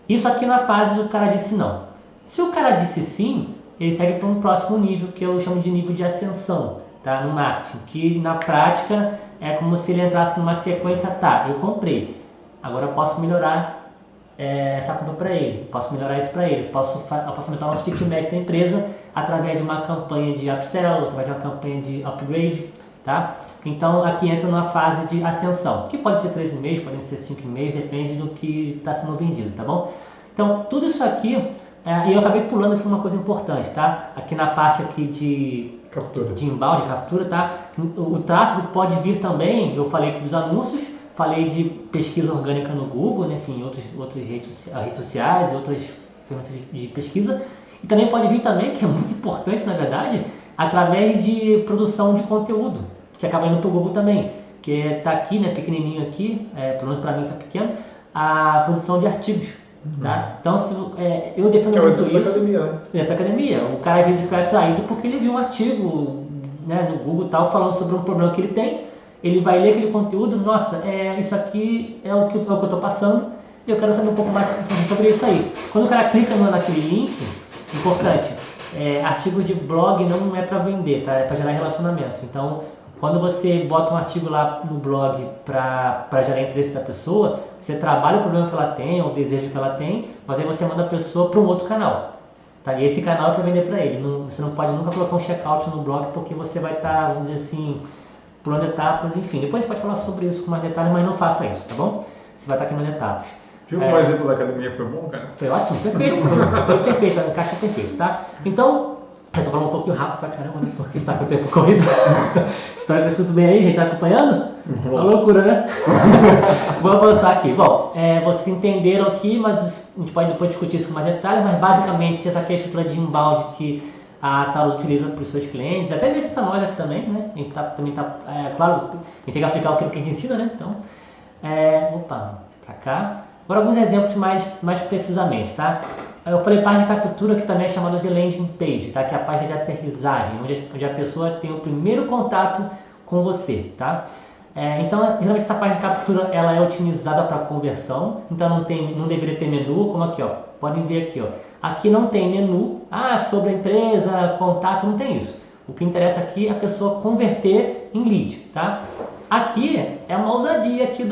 Isso aqui na fase do cara disse não. Se o cara disse sim, ele segue para um próximo nível, que eu chamo de nível de ascensão, tá? No marketing, que na prática é como se ele entrasse numa sequência, tá, eu comprei, agora eu posso melhorar essa compra para ele, posso melhorar isso para ele, posso aumentar o nosso feedback da empresa através de uma campanha de upsell, através de uma campanha de upgrade, tá? Então aqui entra numa fase de ascensão, que pode ser 3 meses, podem ser 5 meses, depende do que está sendo vendido, tá bom? Então tudo isso aqui, e eu acabei pulando aqui uma coisa importante, tá? Aqui na parte aqui de inbound, de captura, tá? O tráfego pode vir também, eu falei aqui dos anúncios, falei de pesquisa orgânica no Google, né? Enfim, outras redes sociais, outras ferramentas de pesquisa. E também pode vir também, que é muito importante na verdade, através de produção de conteúdo, que acaba indo para o Google também, que tá aqui, né? Pequenininho aqui, pelo menos para mim tá pequeno, a produção de artigos. Tá? Então, eu defendo muito isso. Academia, né? Para academia. O cara às vezes fica atraído porque ele viu um artigo, né, no Google tal, falando sobre um problema que ele tem. Ele vai ler aquele conteúdo, nossa, isso aqui é o que eu estou passando, e eu quero saber um pouco mais sobre isso aí. Quando o cara clica naquele link, importante, artigo de blog não é para vender, tá? É para gerar relacionamento. Então, quando você bota um artigo lá no blog para gerar interesse da pessoa, você trabalha o problema que ela tem, o desejo que ela tem, mas aí você manda a pessoa para um outro canal. Tá? E esse canal que vai vender para ele. Você não pode nunca colocar um checkout no blog porque você vai estar, vamos dizer assim, pulando etapas, enfim. Depois a gente pode falar sobre isso com mais detalhes, mas não faça isso, tá bom? Você vai estar queimando etapas. Viu como o exemplo da academia foi bom, cara? Foi ótimo, perfeito. Foi perfeito, a caixa perfeito, tá? Então, eu tô falando um pouquinho rápido pra caramba, né? Porque está com o tempo corrido. Espero que esteja tudo bem aí, gente. Tá acompanhando? Uma loucura, né? Vou avançar aqui. Bom, vocês entenderam aqui, mas a gente pode depois discutir isso com mais detalhes, mas basicamente essa aqui é a estrutura de inbound que a Talos utiliza para os seus clientes, até mesmo para nós aqui também, né? A gente também tá, claro, a gente tem que aplicar o que a gente ensina, né? Então, opa, pra cá. Agora alguns exemplos mais precisamente, tá? Eu falei página de captura, que também é chamada de landing page, tá? Que é a página de aterrissagem, onde a pessoa tem o primeiro contato com você, tá? Então, geralmente essa página de captura ela é otimizada para conversão, então não deveria ter menu, como aqui, ó. Podem ver aqui, ó. Aqui não tem menu, sobre a empresa, contato, não tem isso. O que interessa aqui é a pessoa converter em lead, tá? Aqui é uma ousadia aqui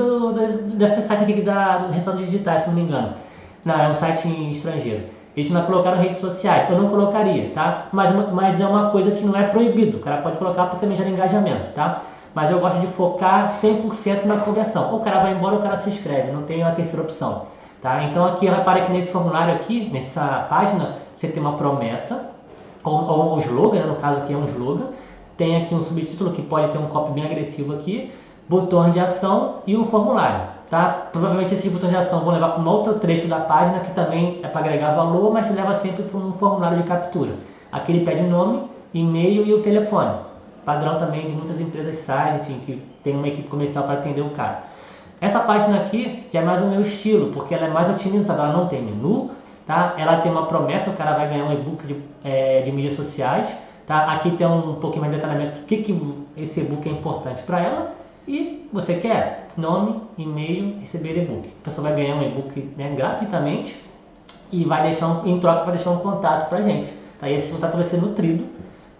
desse site aqui do Resultados Digitais, se não me engano. Não, é um site estrangeiro. Eles não colocaram redes sociais, eu não colocaria, tá? Mas é uma coisa que não é proibido, o cara pode colocar porque também gera engajamento, tá? Mas eu gosto de focar 100% na conversão. Ou o cara vai embora ou o cara se inscreve, não tem a terceira opção, tá? Então aqui, repare que nesse formulário aqui, nessa página, você tem uma promessa, ou um slogan, né? No caso aqui é um slogan. Tem aqui um subtítulo que pode ter um copy bem agressivo aqui, botão de ação e um formulário, tá? Provavelmente esses botões de ação vão levar para um outro trecho da página que também é para agregar valor, mas leva sempre para um formulário de captura. Aqui ele pede nome, e-mail e o telefone. Padrão também de muitas empresas SaaS, enfim, que tem uma equipe comercial para atender o cara. Essa página aqui já é mais o meu estilo, porque ela é mais otimizada, ela não tem menu, tá? Ela tem uma promessa, o cara vai ganhar um e-book de mídias sociais. Tá? Aqui tem um pouquinho mais de detalhamento do que esse e-book é importante para ela. E você quer nome, e-mail, receber e-book. A pessoa vai ganhar um e-book, né, gratuitamente e em troca vai deixar um contato para a gente. Tá? E esse contato vai ser nutrido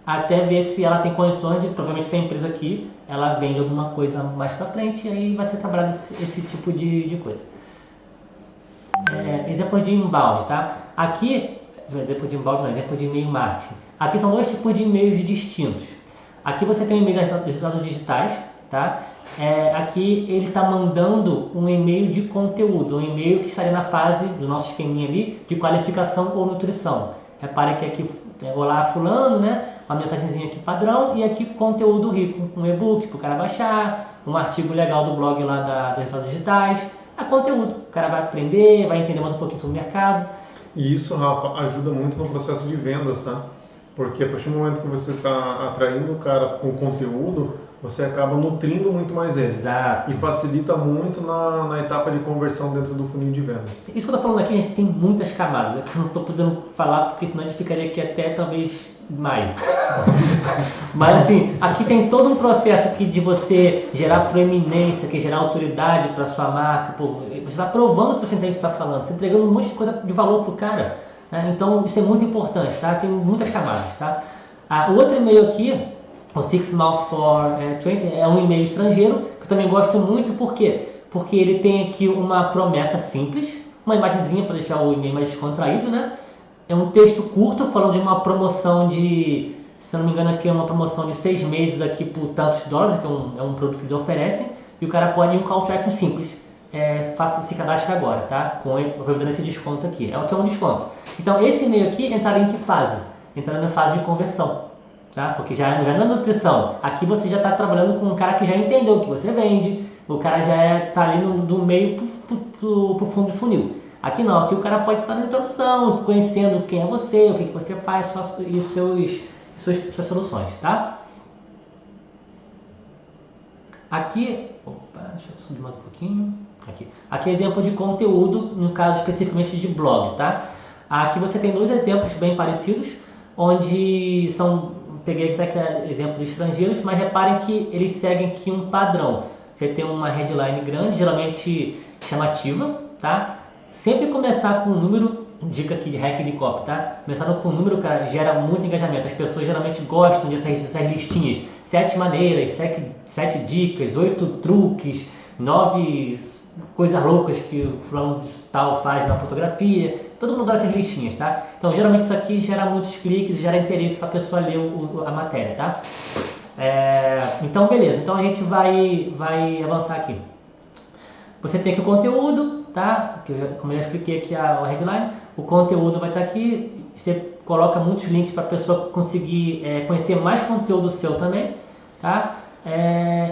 até ver se ela tem condições de, provavelmente se a empresa aqui, ela vende alguma coisa mais para frente e aí vai ser trabalhado esse tipo de coisa. Exemplo de inbound, tá? Aqui, exemplo de inbound não, exemplo de e-mail marketing. Aqui são dois tipos de e-mails distintos. Aqui você tem o e-mail dos resultados digitais, tá? Aqui ele está mandando um e-mail de conteúdo, um e-mail que estaria na fase do nosso esqueminha ali de qualificação ou nutrição. Repare que aqui olá fulano, né? Uma mensagenzinha aqui padrão e aqui conteúdo rico, um e-book para o cara baixar, um artigo legal do blog lá dos resultados digitais. Conteúdo, o cara vai aprender, vai entender mais um pouquinho sobre o mercado. E isso, Rafa, ajuda muito no processo de vendas, tá? Porque a partir do momento que você está atraindo o cara com conteúdo, você acaba nutrindo muito mais ele. Exato. E facilita muito na etapa de conversão dentro do funil de vendas. Isso que eu estou falando aqui, a gente tem muitas camadas. Eu não estou podendo falar porque senão a gente ficaria aqui até talvez maio. Mas assim, aqui tem todo um processo de você gerar proeminência, que é gerar autoridade para sua marca. Pô, você está provando o que você entende que está falando, você entregando um monte de coisa de valor para o cara. Né? Então isso é muito importante, tá? Tem muitas camadas, tá? O outro e-mail aqui, o 6 Months for 20, é um e-mail estrangeiro, que eu também gosto muito, por quê? Porque ele tem aqui uma promessa simples, uma imagenzinha para deixar o e-mail mais descontraído, né? É um texto curto falando de uma promoção de, se eu não me engano aqui é uma promoção de 6 meses aqui por tantos dólares, que é um produto que eles oferecem, e o cara pode ir um call to action simples. Se cadastre agora, tá? Aproveitando esse desconto aqui. É o que é um desconto. Então esse e-mail aqui entraria em que fase? Entraria na fase de conversão, tá? Porque já não é nutrição. Aqui você já está trabalhando com um cara que já entendeu o que você vende, o cara já está ali do meio pro fundo do funil. Aqui não, aqui o cara pode estar na introdução, conhecendo quem é você, o que você faz e suas soluções, tá? Aqui, deixa eu subir mais um pouquinho. Aqui é exemplo de conteúdo, no caso especificamente de blog, tá? Aqui você tem dois exemplos bem parecidos, onde peguei aqui exemplo de estrangeiros, mas reparem que eles seguem aqui um padrão. Você tem uma headline grande, geralmente chamativa, tá? Sempre começar com um número, dica aqui de hack de copy, tá? Começando com um número, cara, gera muito engajamento. As pessoas geralmente gostam dessas listinhas. 7 maneiras, 7 dicas, 8 truques, 9 coisas loucas que o fulano tal faz na fotografia. Todo mundo adora essas listinhas, tá? Então, geralmente isso aqui gera muitos cliques, gera interesse para a pessoa ler a matéria, tá? Então, beleza. Então, a gente vai avançar aqui. Você tem aqui o conteúdo, tá? Como eu já expliquei aqui a headline, o conteúdo vai estar aqui. Você coloca muitos links para a pessoa conseguir conhecer mais conteúdo seu também, tá?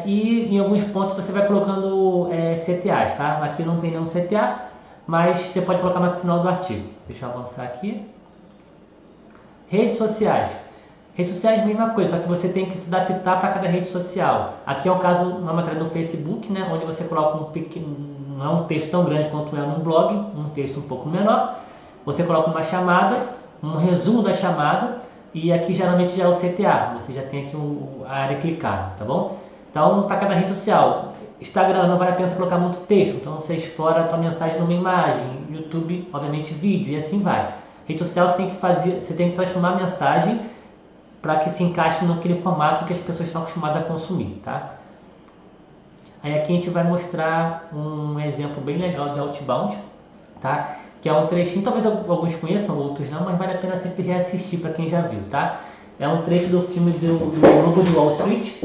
E em alguns pontos você vai colocando CTAs, tá? Aqui não tem nenhum CTA, mas você pode colocar mais no final do artigo. Deixa eu avançar aqui. Redes sociais. Redes sociais, mesma coisa, só que você tem que se adaptar para cada rede social. Aqui é o caso, uma matéria do Facebook, né, onde você coloca um pequeno, não é um texto tão grande quanto é num blog, um texto um pouco menor. Você coloca uma chamada, um resumo da chamada, e aqui geralmente já é o CTA, você já tem aqui a área clicável, tá bom? Então, para cada rede social, Instagram não vale a pena você colocar muito texto, então você explora a tua mensagem numa imagem, YouTube, obviamente, vídeo, e assim vai. Rede social você tem que transformar a mensagem para que se encaixe naquele formato que as pessoas estão acostumadas a consumir, tá? Aí aqui a gente vai mostrar um exemplo bem legal de outbound, tá? Que é um trechinho, talvez alguns conheçam, outros não, mas vale a pena sempre reassistir para quem já viu, tá? É um trecho do filme do Lobo de Wall Street.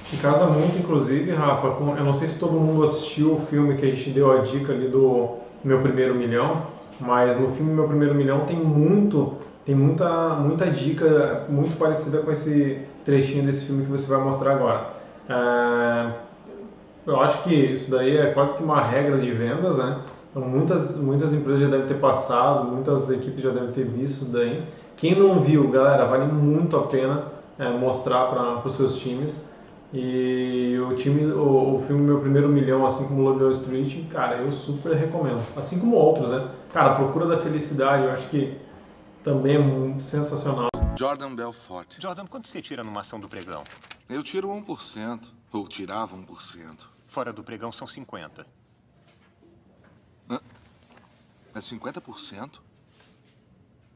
Que casa muito, inclusive, Rafa, eu não sei se todo mundo assistiu o filme que a gente deu a dica ali do Meu Primeiro Milhão, mas no filme Meu Primeiro Milhão tem muita dica muito parecida com esse trechinho desse filme que você vai mostrar agora. Eu acho que isso daí é quase que uma regra de vendas, né? Então, muitas empresas já devem ter passado, muitas equipes já devem ter visto isso daí. Quem não viu, galera, vale muito a pena mostrar para os seus times. E o filme Meu Primeiro Milhão, assim como o Lobo de Wall Street, cara, eu super recomendo. Assim como outros, né? Cara, A Procura da Felicidade, eu acho que também é sensacional. Jordan Belfort. Jordan, quanto você tira numa ação do pregão? Eu tiro 1%, ou tirava 1%. Fora do pregão são 50%. É 50%?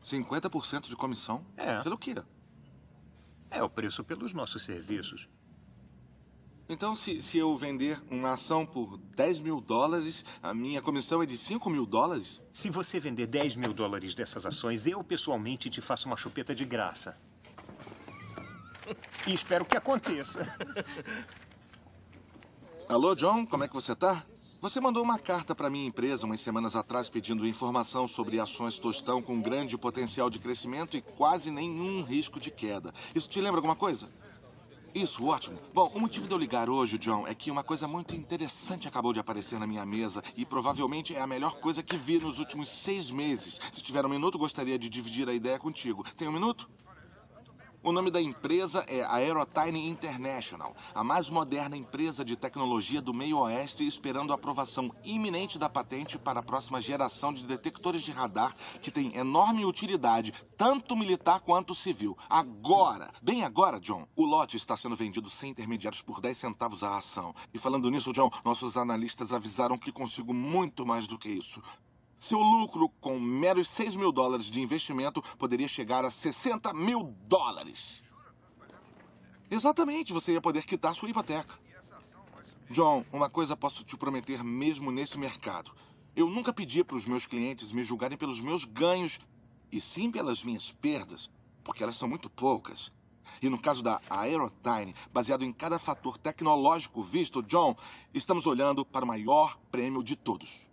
50% de comissão? É. Pelo quê? É o preço pelos nossos serviços. Então, se eu vender uma ação por $10.000, a minha comissão é de $5.000? Se você vender $10.000 dessas ações, eu pessoalmente te faço uma chupeta de graça. E espero que aconteça. Alô, John, como é que você tá? Você mandou uma carta para minha empresa umas semanas atrás pedindo informação sobre ações Tostão com grande potencial de crescimento e quase nenhum risco de queda. Isso te lembra alguma coisa? Isso, ótimo. Bom, o motivo de eu ligar hoje, John, é que uma coisa muito interessante acabou de aparecer na minha mesa e provavelmente é a melhor coisa que vi nos últimos 6 meses. Se tiver um minuto, gostaria de dividir a ideia contigo. Tem um minuto? O nome da empresa é Aerotiny International, a mais moderna empresa de tecnologia do meio oeste, esperando a aprovação iminente da patente para a próxima geração de detectores de radar que tem enorme utilidade, tanto militar quanto civil. Agora, bem agora, John, o lote está sendo vendido sem intermediários por 10 centavos a ação. E falando nisso, John, nossos analistas avisaram que consigo muito mais do que isso. Seu lucro com meros $6.000 de investimento poderia chegar a $60.000. Exatamente, você ia poder quitar sua hipoteca. John, uma coisa posso te prometer mesmo nesse mercado. Eu nunca pedi para os meus clientes me julgarem pelos meus ganhos, e sim pelas minhas perdas, porque elas são muito poucas. E no caso da Aerotiny, baseado em cada fator tecnológico visto, John, estamos olhando para o maior prêmio de todos.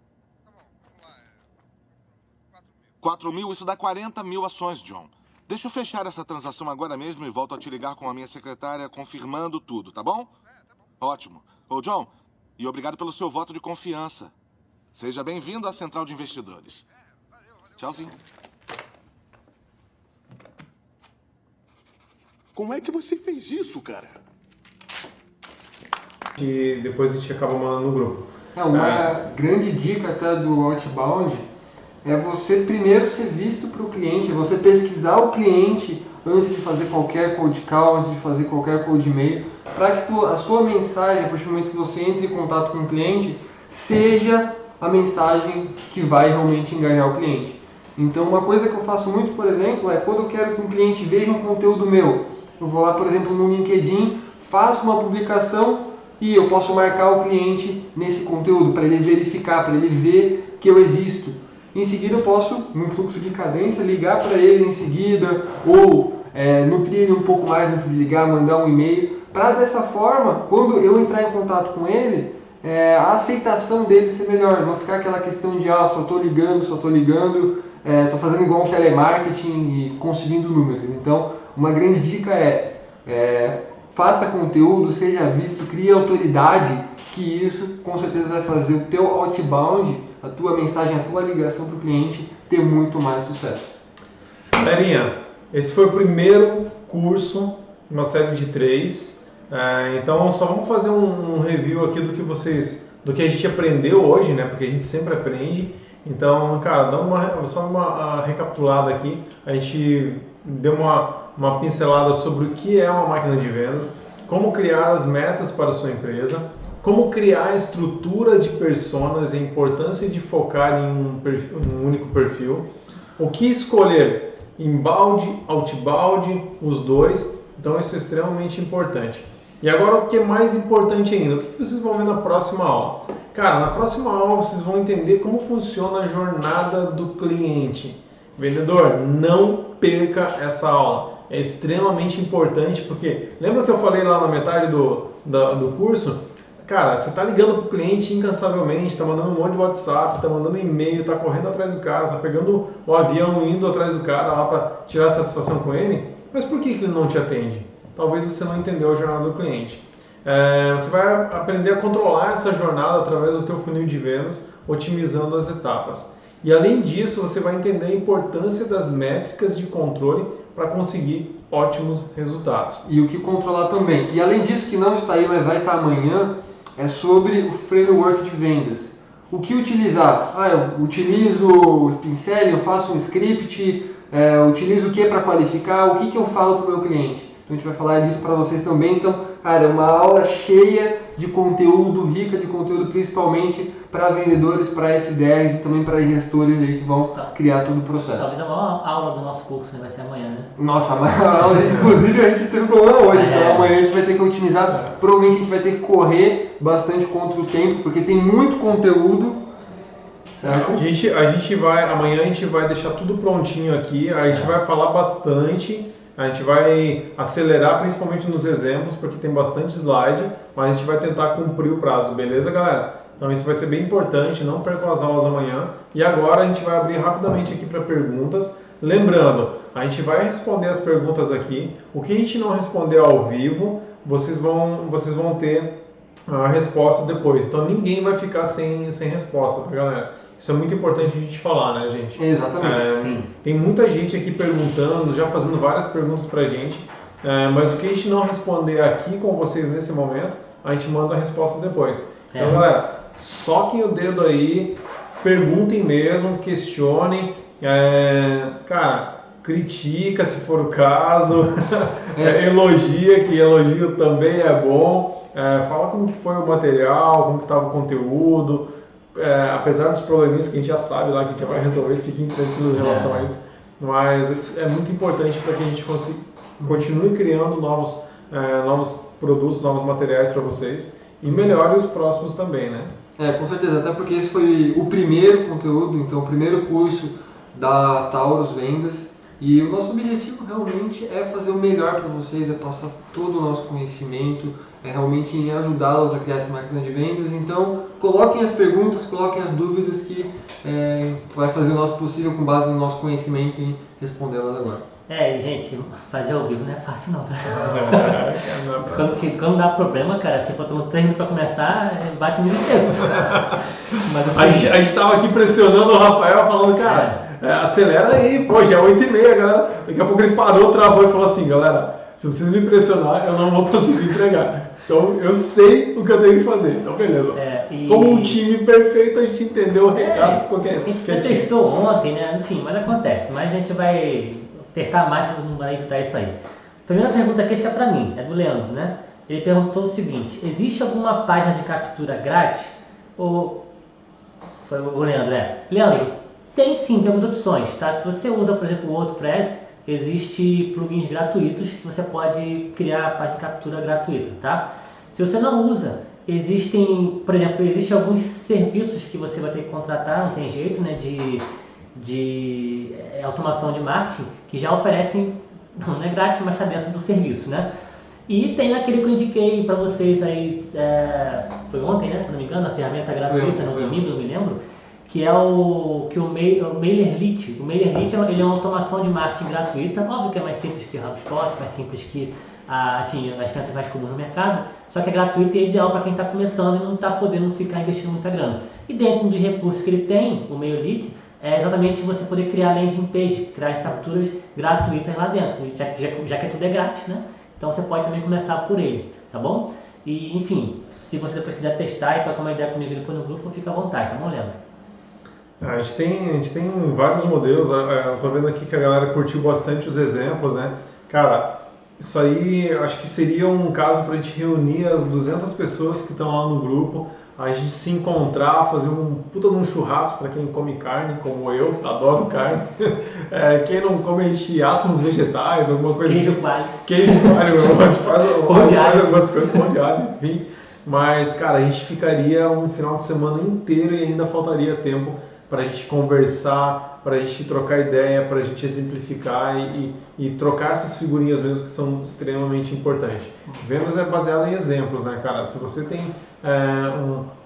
4.000, isso dá 40.000 ações, John. Deixa eu fechar essa transação agora mesmo e volto a te ligar com a minha secretária confirmando tudo, tá bom? Ótimo. Ô, John, e obrigado pelo seu voto de confiança. Seja bem-vindo à Central de Investidores. Tchauzinho. Como é que você fez isso, cara? E depois a gente acaba mandando no grupo. Uma grande dica até do Outbound é você primeiro ser visto para o cliente, você pesquisar o cliente antes de fazer qualquer cold call, antes de fazer qualquer cold e-mail, para que a sua mensagem, a partir do momento que você entre em contato com o cliente, seja a mensagem que vai realmente engajar o cliente. Então, uma coisa que eu faço muito, por exemplo, é quando eu quero que um cliente veja um conteúdo meu, eu vou lá, por exemplo, no LinkedIn, faço uma publicação e eu posso marcar o cliente nesse conteúdo para ele verificar, para ele ver que eu existo. em seguida eu posso, num fluxo de cadência, ligar para ele em seguida, ou nutrir ele um pouco mais antes de ligar, mandar um e-mail, para dessa forma, quando eu entrar em contato com ele, a aceitação dele ser melhor, não ficar aquela questão de só estou ligando, estou fazendo igual um telemarketing e conseguindo números. Então, uma grande dica faça conteúdo, seja visto, crie autoridade, que isso com certeza vai fazer o teu outbound, a tua mensagem, a tua ligação para o cliente ter muito mais sucesso. Galerinha, esse foi o primeiro curso, uma série de 3. Então só vamos fazer um review aqui do que a gente aprendeu hoje, né? Porque a gente sempre aprende. Então, cara, dá só uma recapitulada aqui. A gente deu uma pincelada sobre o que é uma máquina de vendas, como criar as metas para a sua empresa, como criar a estrutura de personas e a importância de focar em um único perfil, o que escolher, inbound, outbound, os dois. Então isso é extremamente importante. E agora o que é mais importante ainda, o que vocês vão ver na próxima aula? Cara, na próxima aula vocês vão entender como funciona a jornada do cliente. Vendedor, não perca essa aula. É extremamente importante porque, lembra que eu falei lá na metade do curso? Cara, você está ligando para o cliente incansavelmente, está mandando um monte de WhatsApp, está mandando e-mail, está correndo atrás do cara, está pegando o avião indo atrás do cara lá para tirar satisfação com ele, mas por que ele não te atende? Talvez você não entendeu a jornada do cliente. Você vai aprender a controlar essa jornada através do teu funil de vendas, otimizando as etapas. E além disso, você vai entender a importância das métricas de controle para conseguir ótimos resultados. E o que controlar também. E além disso, que não está aí, mas vai estar amanhã, é sobre o framework de vendas. O que utilizar? Eu utilizo o Spincelli, eu faço um script, utilizo o que para qualificar, o que eu falo para o meu cliente. Então a gente vai falar disso para vocês também. Então, cara, é uma aula cheia de conteúdo, rica de conteúdo, principalmente para vendedores, para SDRs e também para gestores aí que vão criar todo o processo. Talvez a maior aula do nosso curso vai ser amanhã, né? Nossa, a maior aula, inclusive a gente teve um problema hoje, então amanhã a gente vai ter que otimizar, provavelmente a gente vai ter que correr bastante contra o tempo, porque tem muito conteúdo, certo? Amanhã a gente vai deixar tudo prontinho aqui, a gente vai falar bastante. A gente vai acelerar principalmente nos exemplos, porque tem bastante slide, mas a gente vai tentar cumprir o prazo, beleza, galera? Então isso vai ser bem importante, não percam as aulas amanhã. E agora a gente vai abrir rapidamente aqui para perguntas. Lembrando, a gente vai responder as perguntas aqui. O que a gente não responder ao vivo, vocês vão ter a resposta depois. Então ninguém vai ficar sem resposta, tá, galera? Isso é muito importante a gente falar, né, gente? Exatamente, sim. Tem muita gente aqui perguntando, já fazendo várias perguntas pra gente, mas o que a gente não responder aqui com vocês nesse momento, a gente manda a resposta depois. Então, galera, soquem o dedo aí, perguntem mesmo, questionem, cara, critica se for o caso, elogia, que elogio também é bom, fala como que foi o material, como que estava o conteúdo. Apesar dos probleminhas que a gente já sabe lá, que a gente já vai resolver, fiquem tranquilos em relação a isso. Mas isso é muito importante para que a gente continue criando novos produtos, novos materiais para vocês e melhore os próximos também, né? Com certeza, até porque esse foi o primeiro conteúdo, então o primeiro curso da Taurus Vendas. E o nosso objetivo realmente é fazer o melhor para vocês, é passar todo o nosso conhecimento, é realmente em ajudá-los a criar essa máquina de vendas. Então, coloquem as perguntas, coloquem as dúvidas que vai fazer o nosso possível com base no nosso conhecimento em respondê-las agora. Gente, fazer ao vivo não é fácil não, tá? Quando dá problema, cara, se faltam 3 minutos pra começar, bate no inteiro. Mas, assim, a gente tava aqui pressionando o Rafael, falando, cara, acelera aí, pô, já é 8h30, galera. Daqui a pouco ele parou, travou e falou assim, galera, se vocês me pressionar, eu não vou conseguir entregar. Então eu sei o que eu tenho que fazer, então beleza. Como um time perfeito, a gente entendeu o recado, ficou quieto. A gente já testou ontem, né? Enfim, mas acontece. Mas a gente vai testar mais para evitar isso aí. A primeira pergunta aqui é para mim, é do Leandro, né? Ele perguntou o seguinte: existe alguma página de captura grátis? Foi o Leandro, Leandro, tem sim, tem algumas opções, tá? Se você usa, por exemplo, o WordPress, existe plugins gratuitos que você pode criar a página de captura gratuita, tá? Se você não usa, existem alguns serviços que você vai ter que contratar, não tem jeito, né, de automação de marketing que já oferecem, não é grátis, mas está dentro do serviço, né? E tem aquele que eu indiquei para vocês aí, foi ontem, né, se não me engano, a ferramenta gratuita, no domingo, não me lembro, que é o MailerLite. O MailerLite ele é uma automação de marketing gratuita, óbvio que é mais simples que o HubSpot, mais simples que enfim, as ferramentas mais comuns no mercado, só que é gratuito e é ideal para quem está começando e não está podendo ficar investindo muita grana. E dentro dos recursos que ele tem, o MailerLite, é exatamente você poder criar landing page, criar as capturas gratuitas lá dentro, já que tudo é grátis, né? Então você pode também começar por ele, tá bom? E enfim, se você depois quiser testar e trocar uma ideia comigo depois no grupo, fica à vontade, tá bom, Leandro? A gente tem vários modelos, eu tô vendo aqui que a galera curtiu bastante os exemplos, né? Cara, isso aí eu acho que seria um caso para a gente reunir as 200 pessoas que estão lá no grupo, a gente se encontrar, fazer um puta de um churrasco para quem come carne, como eu, adoro carne. Quem não come, a gente assa uns vegetais, alguma coisa Queijo assim. coalho. Queijo coalho, a gente faz algumas coisas, pão de alho, enfim. Mas, cara, a gente ficaria um final de semana inteiro e ainda faltaria tempo para a gente conversar, para a gente trocar ideia, para a gente exemplificar e trocar essas figurinhas mesmo que são extremamente importantes. Vendas é baseado em exemplos, né, cara? Se você tem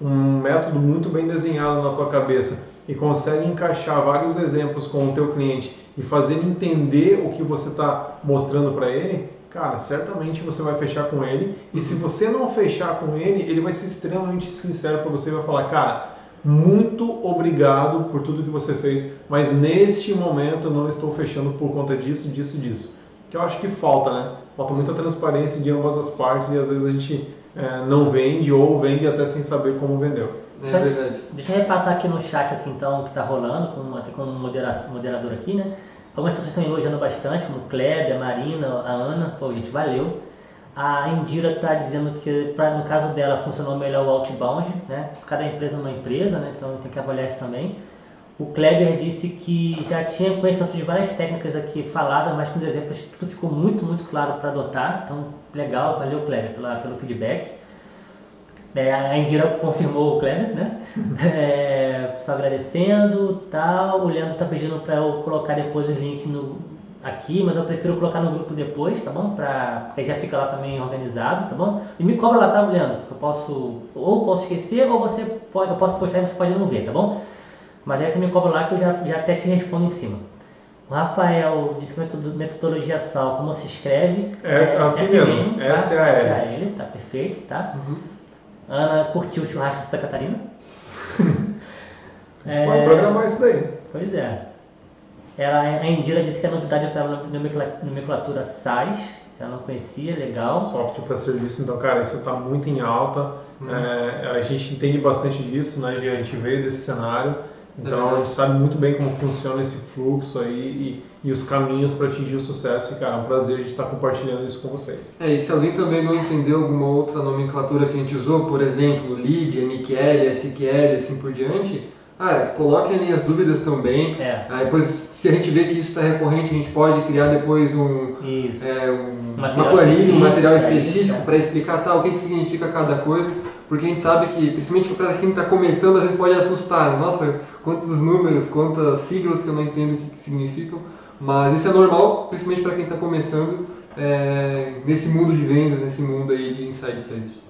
um método muito bem desenhado na tua cabeça e consegue encaixar vários exemplos com o teu cliente e fazer ele entender o que você está mostrando para ele, cara, certamente você vai fechar com ele. E se você não fechar com ele, ele vai ser extremamente sincero para você e vai falar, cara, muito obrigado por tudo que você fez, mas neste momento eu não estou fechando por conta disso, disso, disso. Que eu acho que falta, né? Falta muita transparência de ambas as partes e às vezes a gente não vende ou vende até sem saber como vendeu. É verdade. Deixa eu repassar aqui no chat aqui então, que está rolando, até como moderador aqui, né? Algumas pessoas estão elogiando bastante, como o Kleber, a Marina, a Ana, pô, gente, valeu. A Indira está dizendo que, no caso dela, funcionou melhor o outbound, né? Cada empresa é uma empresa, né? Então tem que avaliar isso também. O Kleber disse que já tinha conhecimento de várias técnicas aqui faladas, mas com os exemplos tudo ficou muito, muito claro para adotar. Então, legal, valeu, Kleber, pelo feedback. A Indira confirmou o Kleber, né? Só agradecendo, tal. O Leandro está pedindo para eu colocar depois o link aqui, mas eu prefiro colocar no grupo depois, tá bom? Porque já fica lá também organizado, tá bom? E me cobra lá, tá, Leandro? Porque eu posso esquecer, ou eu posso postar e você pode não ver, tá bom? Mas aí você me cobra lá que eu já até te respondo em cima. O Rafael disse que metodologia SAL, como se escreve? Assim mesmo, tá? S-A-L. Tá perfeito, tá? Ana curtiu o churrasco de Santa Catarina? A gente pode programar isso daí. Pois é. A Indira disse que a novidade é pela nomenclatura SaaS, que ela não conhecia, legal. Software para serviço, então, cara, isso está muito em alta. A gente entende bastante disso, né? A gente veio desse cenário, então a gente sabe muito bem como funciona esse fluxo aí e os caminhos para atingir o sucesso. E, cara, é um prazer a gente estar compartilhando isso com vocês. E se alguém também não entendeu alguma outra nomenclatura que a gente usou, por exemplo, lead, MQL, SQL, assim por diante, coloquem ali as dúvidas também. Depois, se a gente vê que isso está recorrente, a gente pode criar depois uma planilha, um material específico para explicar o que significa cada coisa, porque a gente sabe que, principalmente para quem está começando, às vezes pode assustar. Nossa, quantos números, quantas siglas que eu não entendo o que significam, mas isso é normal, principalmente para quem está começando nesse mundo de vendas, nesse mundo aí de inside sales.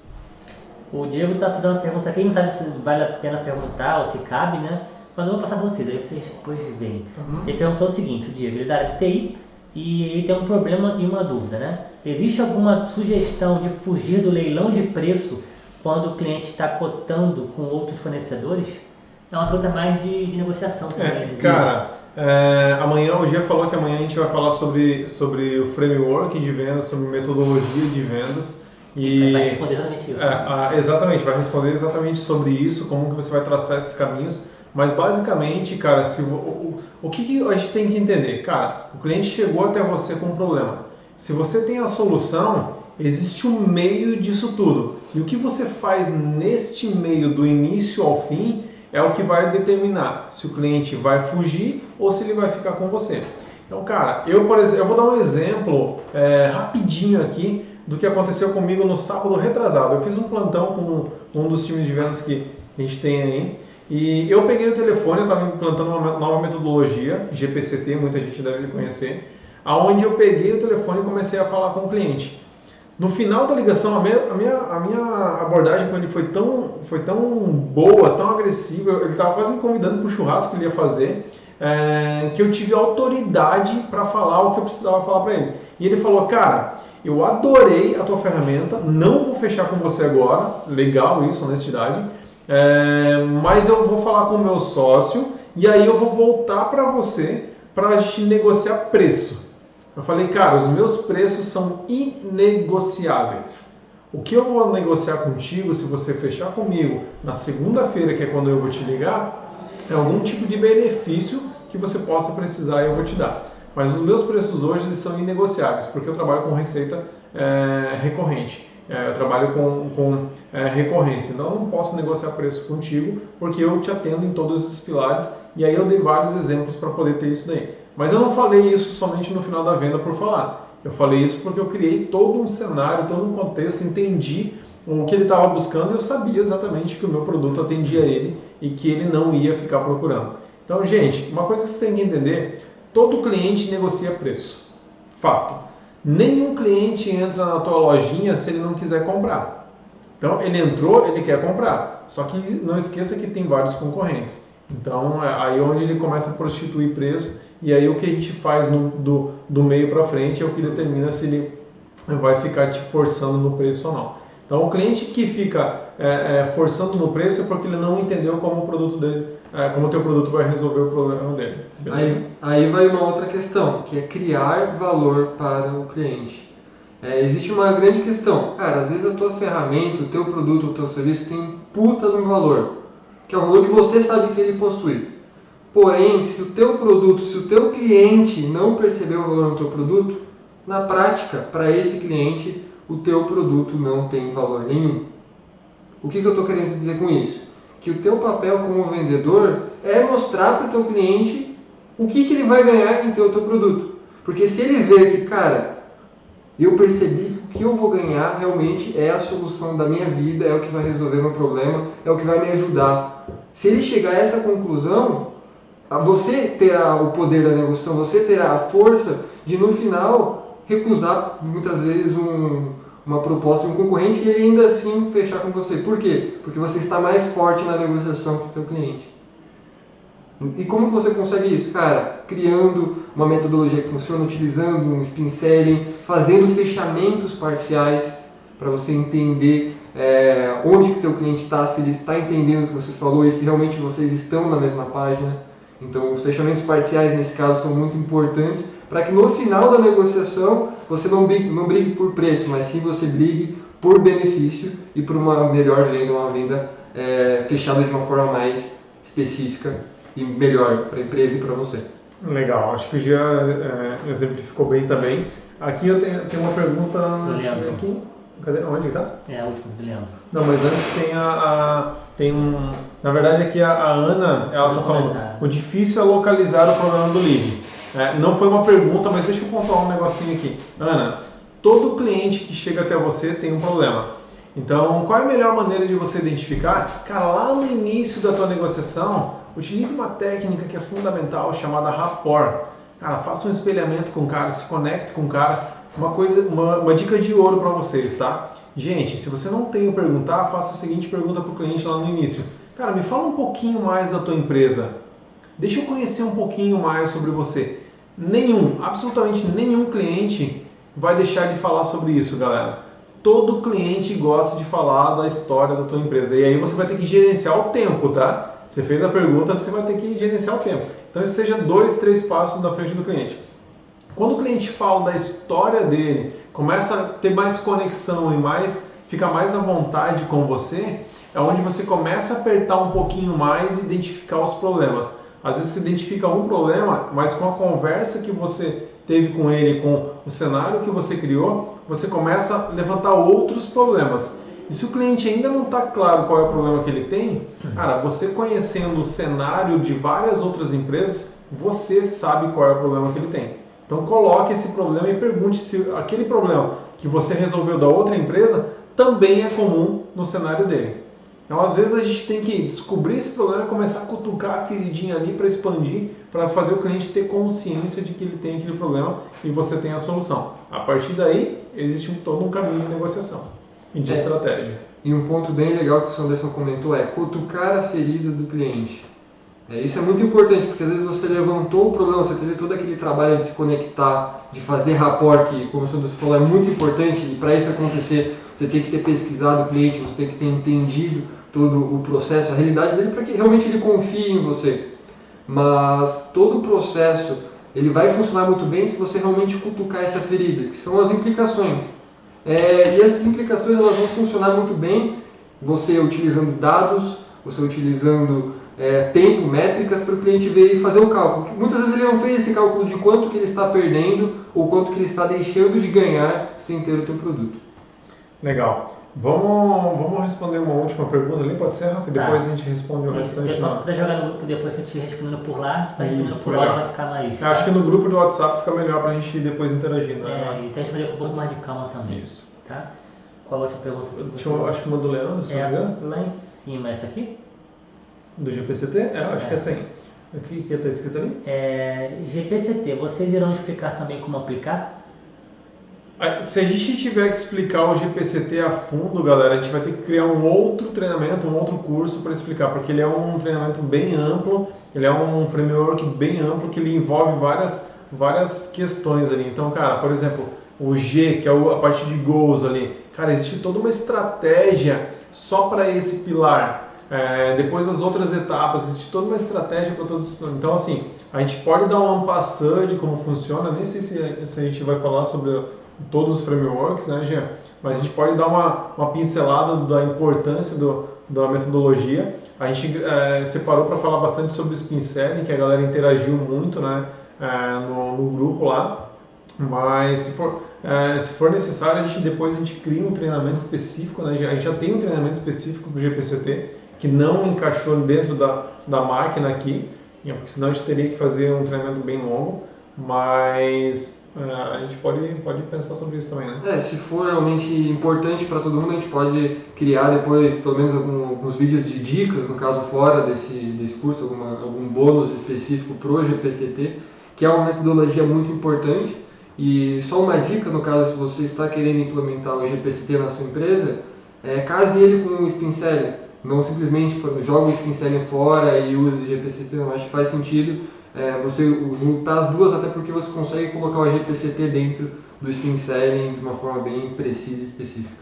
O Diego está fazendo uma pergunta aqui, não sabe se vale a pena perguntar ou se cabe, né? Mas eu vou passar para vocês, aí vocês depois veem. Ele perguntou o seguinte, o Diego, ele é da área de TI e ele tem um problema e uma dúvida, né? Existe alguma sugestão de fugir do leilão de preço quando o cliente está cotando com outros fornecedores? É uma pergunta mais de negociação também. Amanhã, o Gia falou que amanhã a gente vai falar sobre o framework de vendas, sobre metodologia de vendas. E vai responder exatamente isso. Exatamente, vai responder exatamente sobre isso, como que você vai traçar esses caminhos. Mas basicamente, cara, o que a gente tem que entender? Cara, o cliente chegou até você com um problema. Se você tem a solução, existe um meio disso tudo. E o que você faz neste meio, do início ao fim, é o que vai determinar se o cliente vai fugir ou se ele vai ficar com você. Então, cara, eu vou dar um exemplo rapidinho aqui do que aconteceu comigo no sábado retrasado. Eu fiz um plantão com um dos times de vendas que que a gente tem aí. E eu peguei o telefone, eu estava implantando uma nova metodologia, GPCT, muita gente deve conhecer, aonde eu peguei o telefone e comecei a falar com o cliente. No final da ligação, a minha abordagem com ele foi tão boa, tão agressiva, ele estava quase me convidando para o churrasco que ele ia fazer, que eu tive autoridade para falar o que eu precisava falar para ele. E ele falou, cara, eu adorei a tua ferramenta, não vou fechar com você agora, legal isso, honestidade, mas eu vou falar com o meu sócio e aí eu vou voltar para você para a gente negociar preço. Eu falei, cara, os meus preços são inegociáveis. O que eu vou negociar contigo, se você fechar comigo na segunda-feira, que é quando eu vou te ligar, é algum tipo de benefício que você possa precisar e eu vou te dar. Mas os meus preços hoje eles são inegociáveis, porque eu trabalho com receita recorrente. Eu trabalho com recorrência, então eu não posso negociar preço contigo, porque eu te atendo em todos esses pilares, e aí eu dei vários exemplos para poder ter isso daí. Mas eu não falei isso somente no final da venda por falar. Eu falei isso porque eu criei todo um cenário, todo um contexto, entendi o que ele estava buscando e eu sabia exatamente que o meu produto atendia ele e que ele não ia ficar procurando. Então, gente, uma coisa que você tem que entender, todo cliente negocia preço. Fato. Nenhum cliente entra na tua lojinha se ele não quiser comprar. Então, ele entrou, ele quer comprar. Só que não esqueça que tem vários concorrentes. Então, aí é onde ele começa a prostituir preço e aí o que a gente faz do meio para frente é o que determina se ele vai ficar te forçando no preço ou não. Então, o cliente que fica forçando no preço é porque ele não entendeu como o produto dele, como o teu produto vai resolver o problema dele. Aí vai uma outra questão, que é criar valor para o cliente. Existe uma grande questão. Cara, às vezes a tua ferramenta, o teu produto, o teu serviço tem um puta de um valor, que é o valor que você sabe que ele possui. Porém, se o teu produto, se o teu cliente não percebeu o valor do teu produto, na prática, para esse cliente, o teu produto não tem valor nenhum. O que eu estou querendo dizer com isso? Que o teu papel como vendedor é mostrar para o teu cliente o que ele vai ganhar em ter o teu produto. Porque se ele vê que, cara, eu percebi que o que eu vou ganhar realmente é a solução da minha vida, é o que vai resolver meu problema, é o que vai me ajudar. Se ele chegar a essa conclusão, você terá o poder da negociação, você terá a força de no final recusar muitas vezes uma proposta de um concorrente e ele ainda assim fechar com você. Por quê? Porque você está mais forte na negociação que o seu cliente. E como que você consegue isso? Cara, criando uma metodologia que funciona, utilizando um spin selling, fazendo fechamentos parciais para você entender onde que o teu cliente está, se ele está entendendo o que você falou e se realmente vocês estão na mesma página. Então, os fechamentos parciais, nesse caso, são muito importantes para que no final da negociação você não brigue por preço, mas sim você brigue por benefício e por uma melhor venda, uma venda fechada de uma forma mais específica e melhor para a empresa e para você. Legal, acho que já exemplificou bem também. Aqui eu tenho uma pergunta. Aqui. Cadê? Onde está? É a última, do Leandro. Não, mas antes tem na verdade aqui a Ana, ela está falando, o difícil é localizar o problema do lead. Não foi uma pergunta, mas deixa eu contar um negocinho aqui. Ana, todo cliente que chega até você tem um problema. Então, qual é a melhor maneira de você identificar? Cara, lá no início da tua negociação, utilize uma técnica que é fundamental chamada rapport. Cara, faça um espelhamento com o cara, se conecte com o cara. Uma dica de ouro para vocês, tá? Gente, se você não tem o perguntar, faça a seguinte pergunta para o cliente lá no início. Cara, me fala um pouquinho mais da tua empresa. Deixa eu conhecer um pouquinho mais sobre você. Absolutamente nenhum cliente vai deixar de falar sobre isso, galera. Todo cliente gosta de falar da história da tua empresa. E aí você vai ter que gerenciar o tempo, tá? Você fez a pergunta, você vai ter que gerenciar o tempo. Então esteja 2, 3 passos na frente do cliente. Quando o cliente fala da história dele, começa a ter mais conexão e fica mais à vontade com você, é onde você começa a apertar um pouquinho mais e identificar os problemas. Às vezes você identifica um problema, mas com a conversa que você teve com ele, com o cenário que você criou, você começa a levantar outros problemas. E se o cliente ainda não está claro qual é o problema que ele tem, cara, você conhecendo o cenário de várias outras empresas, você sabe qual é o problema que ele tem. Então coloque esse problema e pergunte se aquele problema que você resolveu da outra empresa também é comum no cenário dele. Então, às vezes, a gente tem que descobrir esse problema, começar a cutucar a feridinha ali para expandir, para fazer o cliente ter consciência de que ele tem aquele problema e você tem a solução. A partir daí, existe todo um caminho de negociação e de estratégia. E um ponto bem legal que o Sanderson comentou é cutucar a ferida do cliente. Isso é muito importante, porque às vezes você levantou o problema, você teve todo aquele trabalho de se conectar, de fazer rapport, que, como o Sanderson falou, é muito importante, e para isso acontecer, você tem que ter pesquisado o cliente, você tem que ter entendido todo o processo, a realidade dele, para que realmente ele confie em você. Mas todo o processo, ele vai funcionar muito bem se você realmente cutucar essa ferida, que são as implicações. E essas implicações, elas vão funcionar muito bem, você utilizando dados, você utilizando tempo, métricas, para o cliente ver e fazer o cálculo. Muitas vezes ele não fez esse cálculo de quanto que ele está perdendo ou quanto que ele está deixando de ganhar sem ter o teu produto. Legal. Vamos responder uma última pergunta ali, pode ser, Rafa? E depois a gente responde o restante. Se você puder jogar no grupo depois que eu te respondendo por lá, vai respondendo por lá, vai ficar mais... Acho que no grupo do WhatsApp fica melhor pra gente depois interagindo. E até responder com um pouco mais de calma também. Isso. Tá? Qual a outra pergunta? Acho que uma do Leandro, se não me engano. Lá em cima, essa aqui? Do GPCT? Acho que é essa aí. O que está escrito ali? GPCT, vocês irão explicar também como aplicar? Se a gente tiver que explicar o GPCT a fundo, galera, a gente vai ter que criar um outro treinamento, um outro curso para explicar, porque ele é um treinamento bem amplo, ele é um framework bem amplo que ele envolve várias questões ali. Então, cara, por exemplo, o G, que é a parte de goals ali, cara, existe toda uma estratégia só para esse pilar. Depois as outras etapas, existe toda uma estratégia para todos. Então, assim, a gente pode dar um passant de como funciona, nem sei se a gente vai falar sobre todos os frameworks, né, Jean? Mas a gente pode dar uma pincelada da importância da metodologia. A gente separou para falar bastante sobre o Spin Selling, que a galera interagiu muito, né, no grupo lá. Mas se for necessário, depois a gente cria um treinamento específico, né? A gente já tem um treinamento específico do GPCT, que não encaixou dentro da máquina aqui, porque senão a gente teria que fazer um treinamento bem longo, mas a gente pode pensar sobre isso também, né? Se for realmente importante para todo mundo, a gente pode criar depois pelo menos alguns vídeos de dicas, no caso fora desse curso, algum bônus específico para o GPCT, que é uma metodologia muito importante. E só uma dica, no caso, se você está querendo implementar o GPCT na sua empresa, case ele com o Spin Selling. Não simplesmente joga o Spin Selling fora e use o GPCT, não acho que faz sentido você juntar as duas, até porque você consegue colocar o GPCT dentro do Spin Selling de uma forma bem precisa e específica.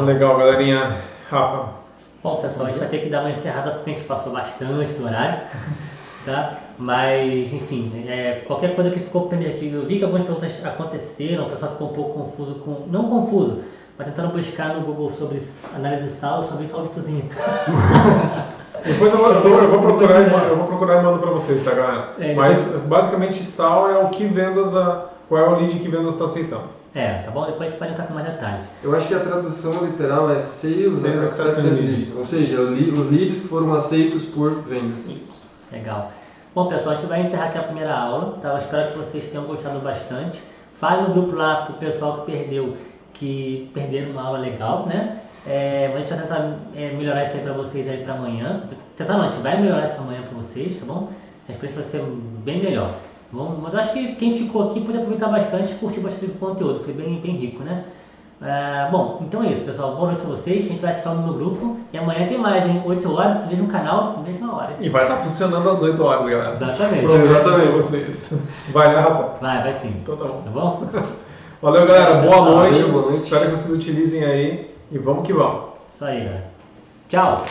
Legal, galerinha. Rafa? Bom, pessoal, a gente vai ter que dar uma encerrada porque a gente passou bastante do horário, tá? Mas, enfim, qualquer coisa que ficou pendente aqui, eu vi que algumas perguntas aconteceram, o pessoal ficou um pouco confuso não confuso, mas tentando buscar no Google sobre análise SAL, sobre só de cozinha. Depois eu vou procurar e mando para vocês, tá, galera? Mas basicamente SAL é o que vendas, qual é o lead que vendas está aceitando. Tá bom? Depois a gente pode entrar com mais detalhes. Eu acho que a tradução literal é Sales Accepted Lead, ou seja, os leads que foram aceitos por vendas. Isso. Legal. Bom, pessoal, a gente vai encerrar aqui a primeira aula, tá? Eu espero que vocês tenham gostado bastante. Fale no grupo lá pro pessoal que perderam uma aula legal, né? A gente vai tentar melhorar isso aí pra vocês aí pra amanhã. A gente vai melhorar isso pra amanhã pra vocês, tá bom? A experiência vai ser bem melhor. Bom, mas eu acho que quem ficou aqui pode aproveitar bastante e curtir bastante o conteúdo, foi bem rico, né? Bom, então é isso, pessoal. Boa noite pra vocês. A gente vai se falando no grupo. E amanhã tem mais, hein? 8 horas, mesmo canal, mesma hora. E vai estar funcionando às 8 horas, galera. Exatamente. Exatamente vocês. Vai, né, Rafa? Vai sim. Então tá bom. Tá bom? Valeu, galera. Boa noite. Boa noite. Espero que vocês utilizem aí. E vamos que vamos. Isso aí, galera. Tchau.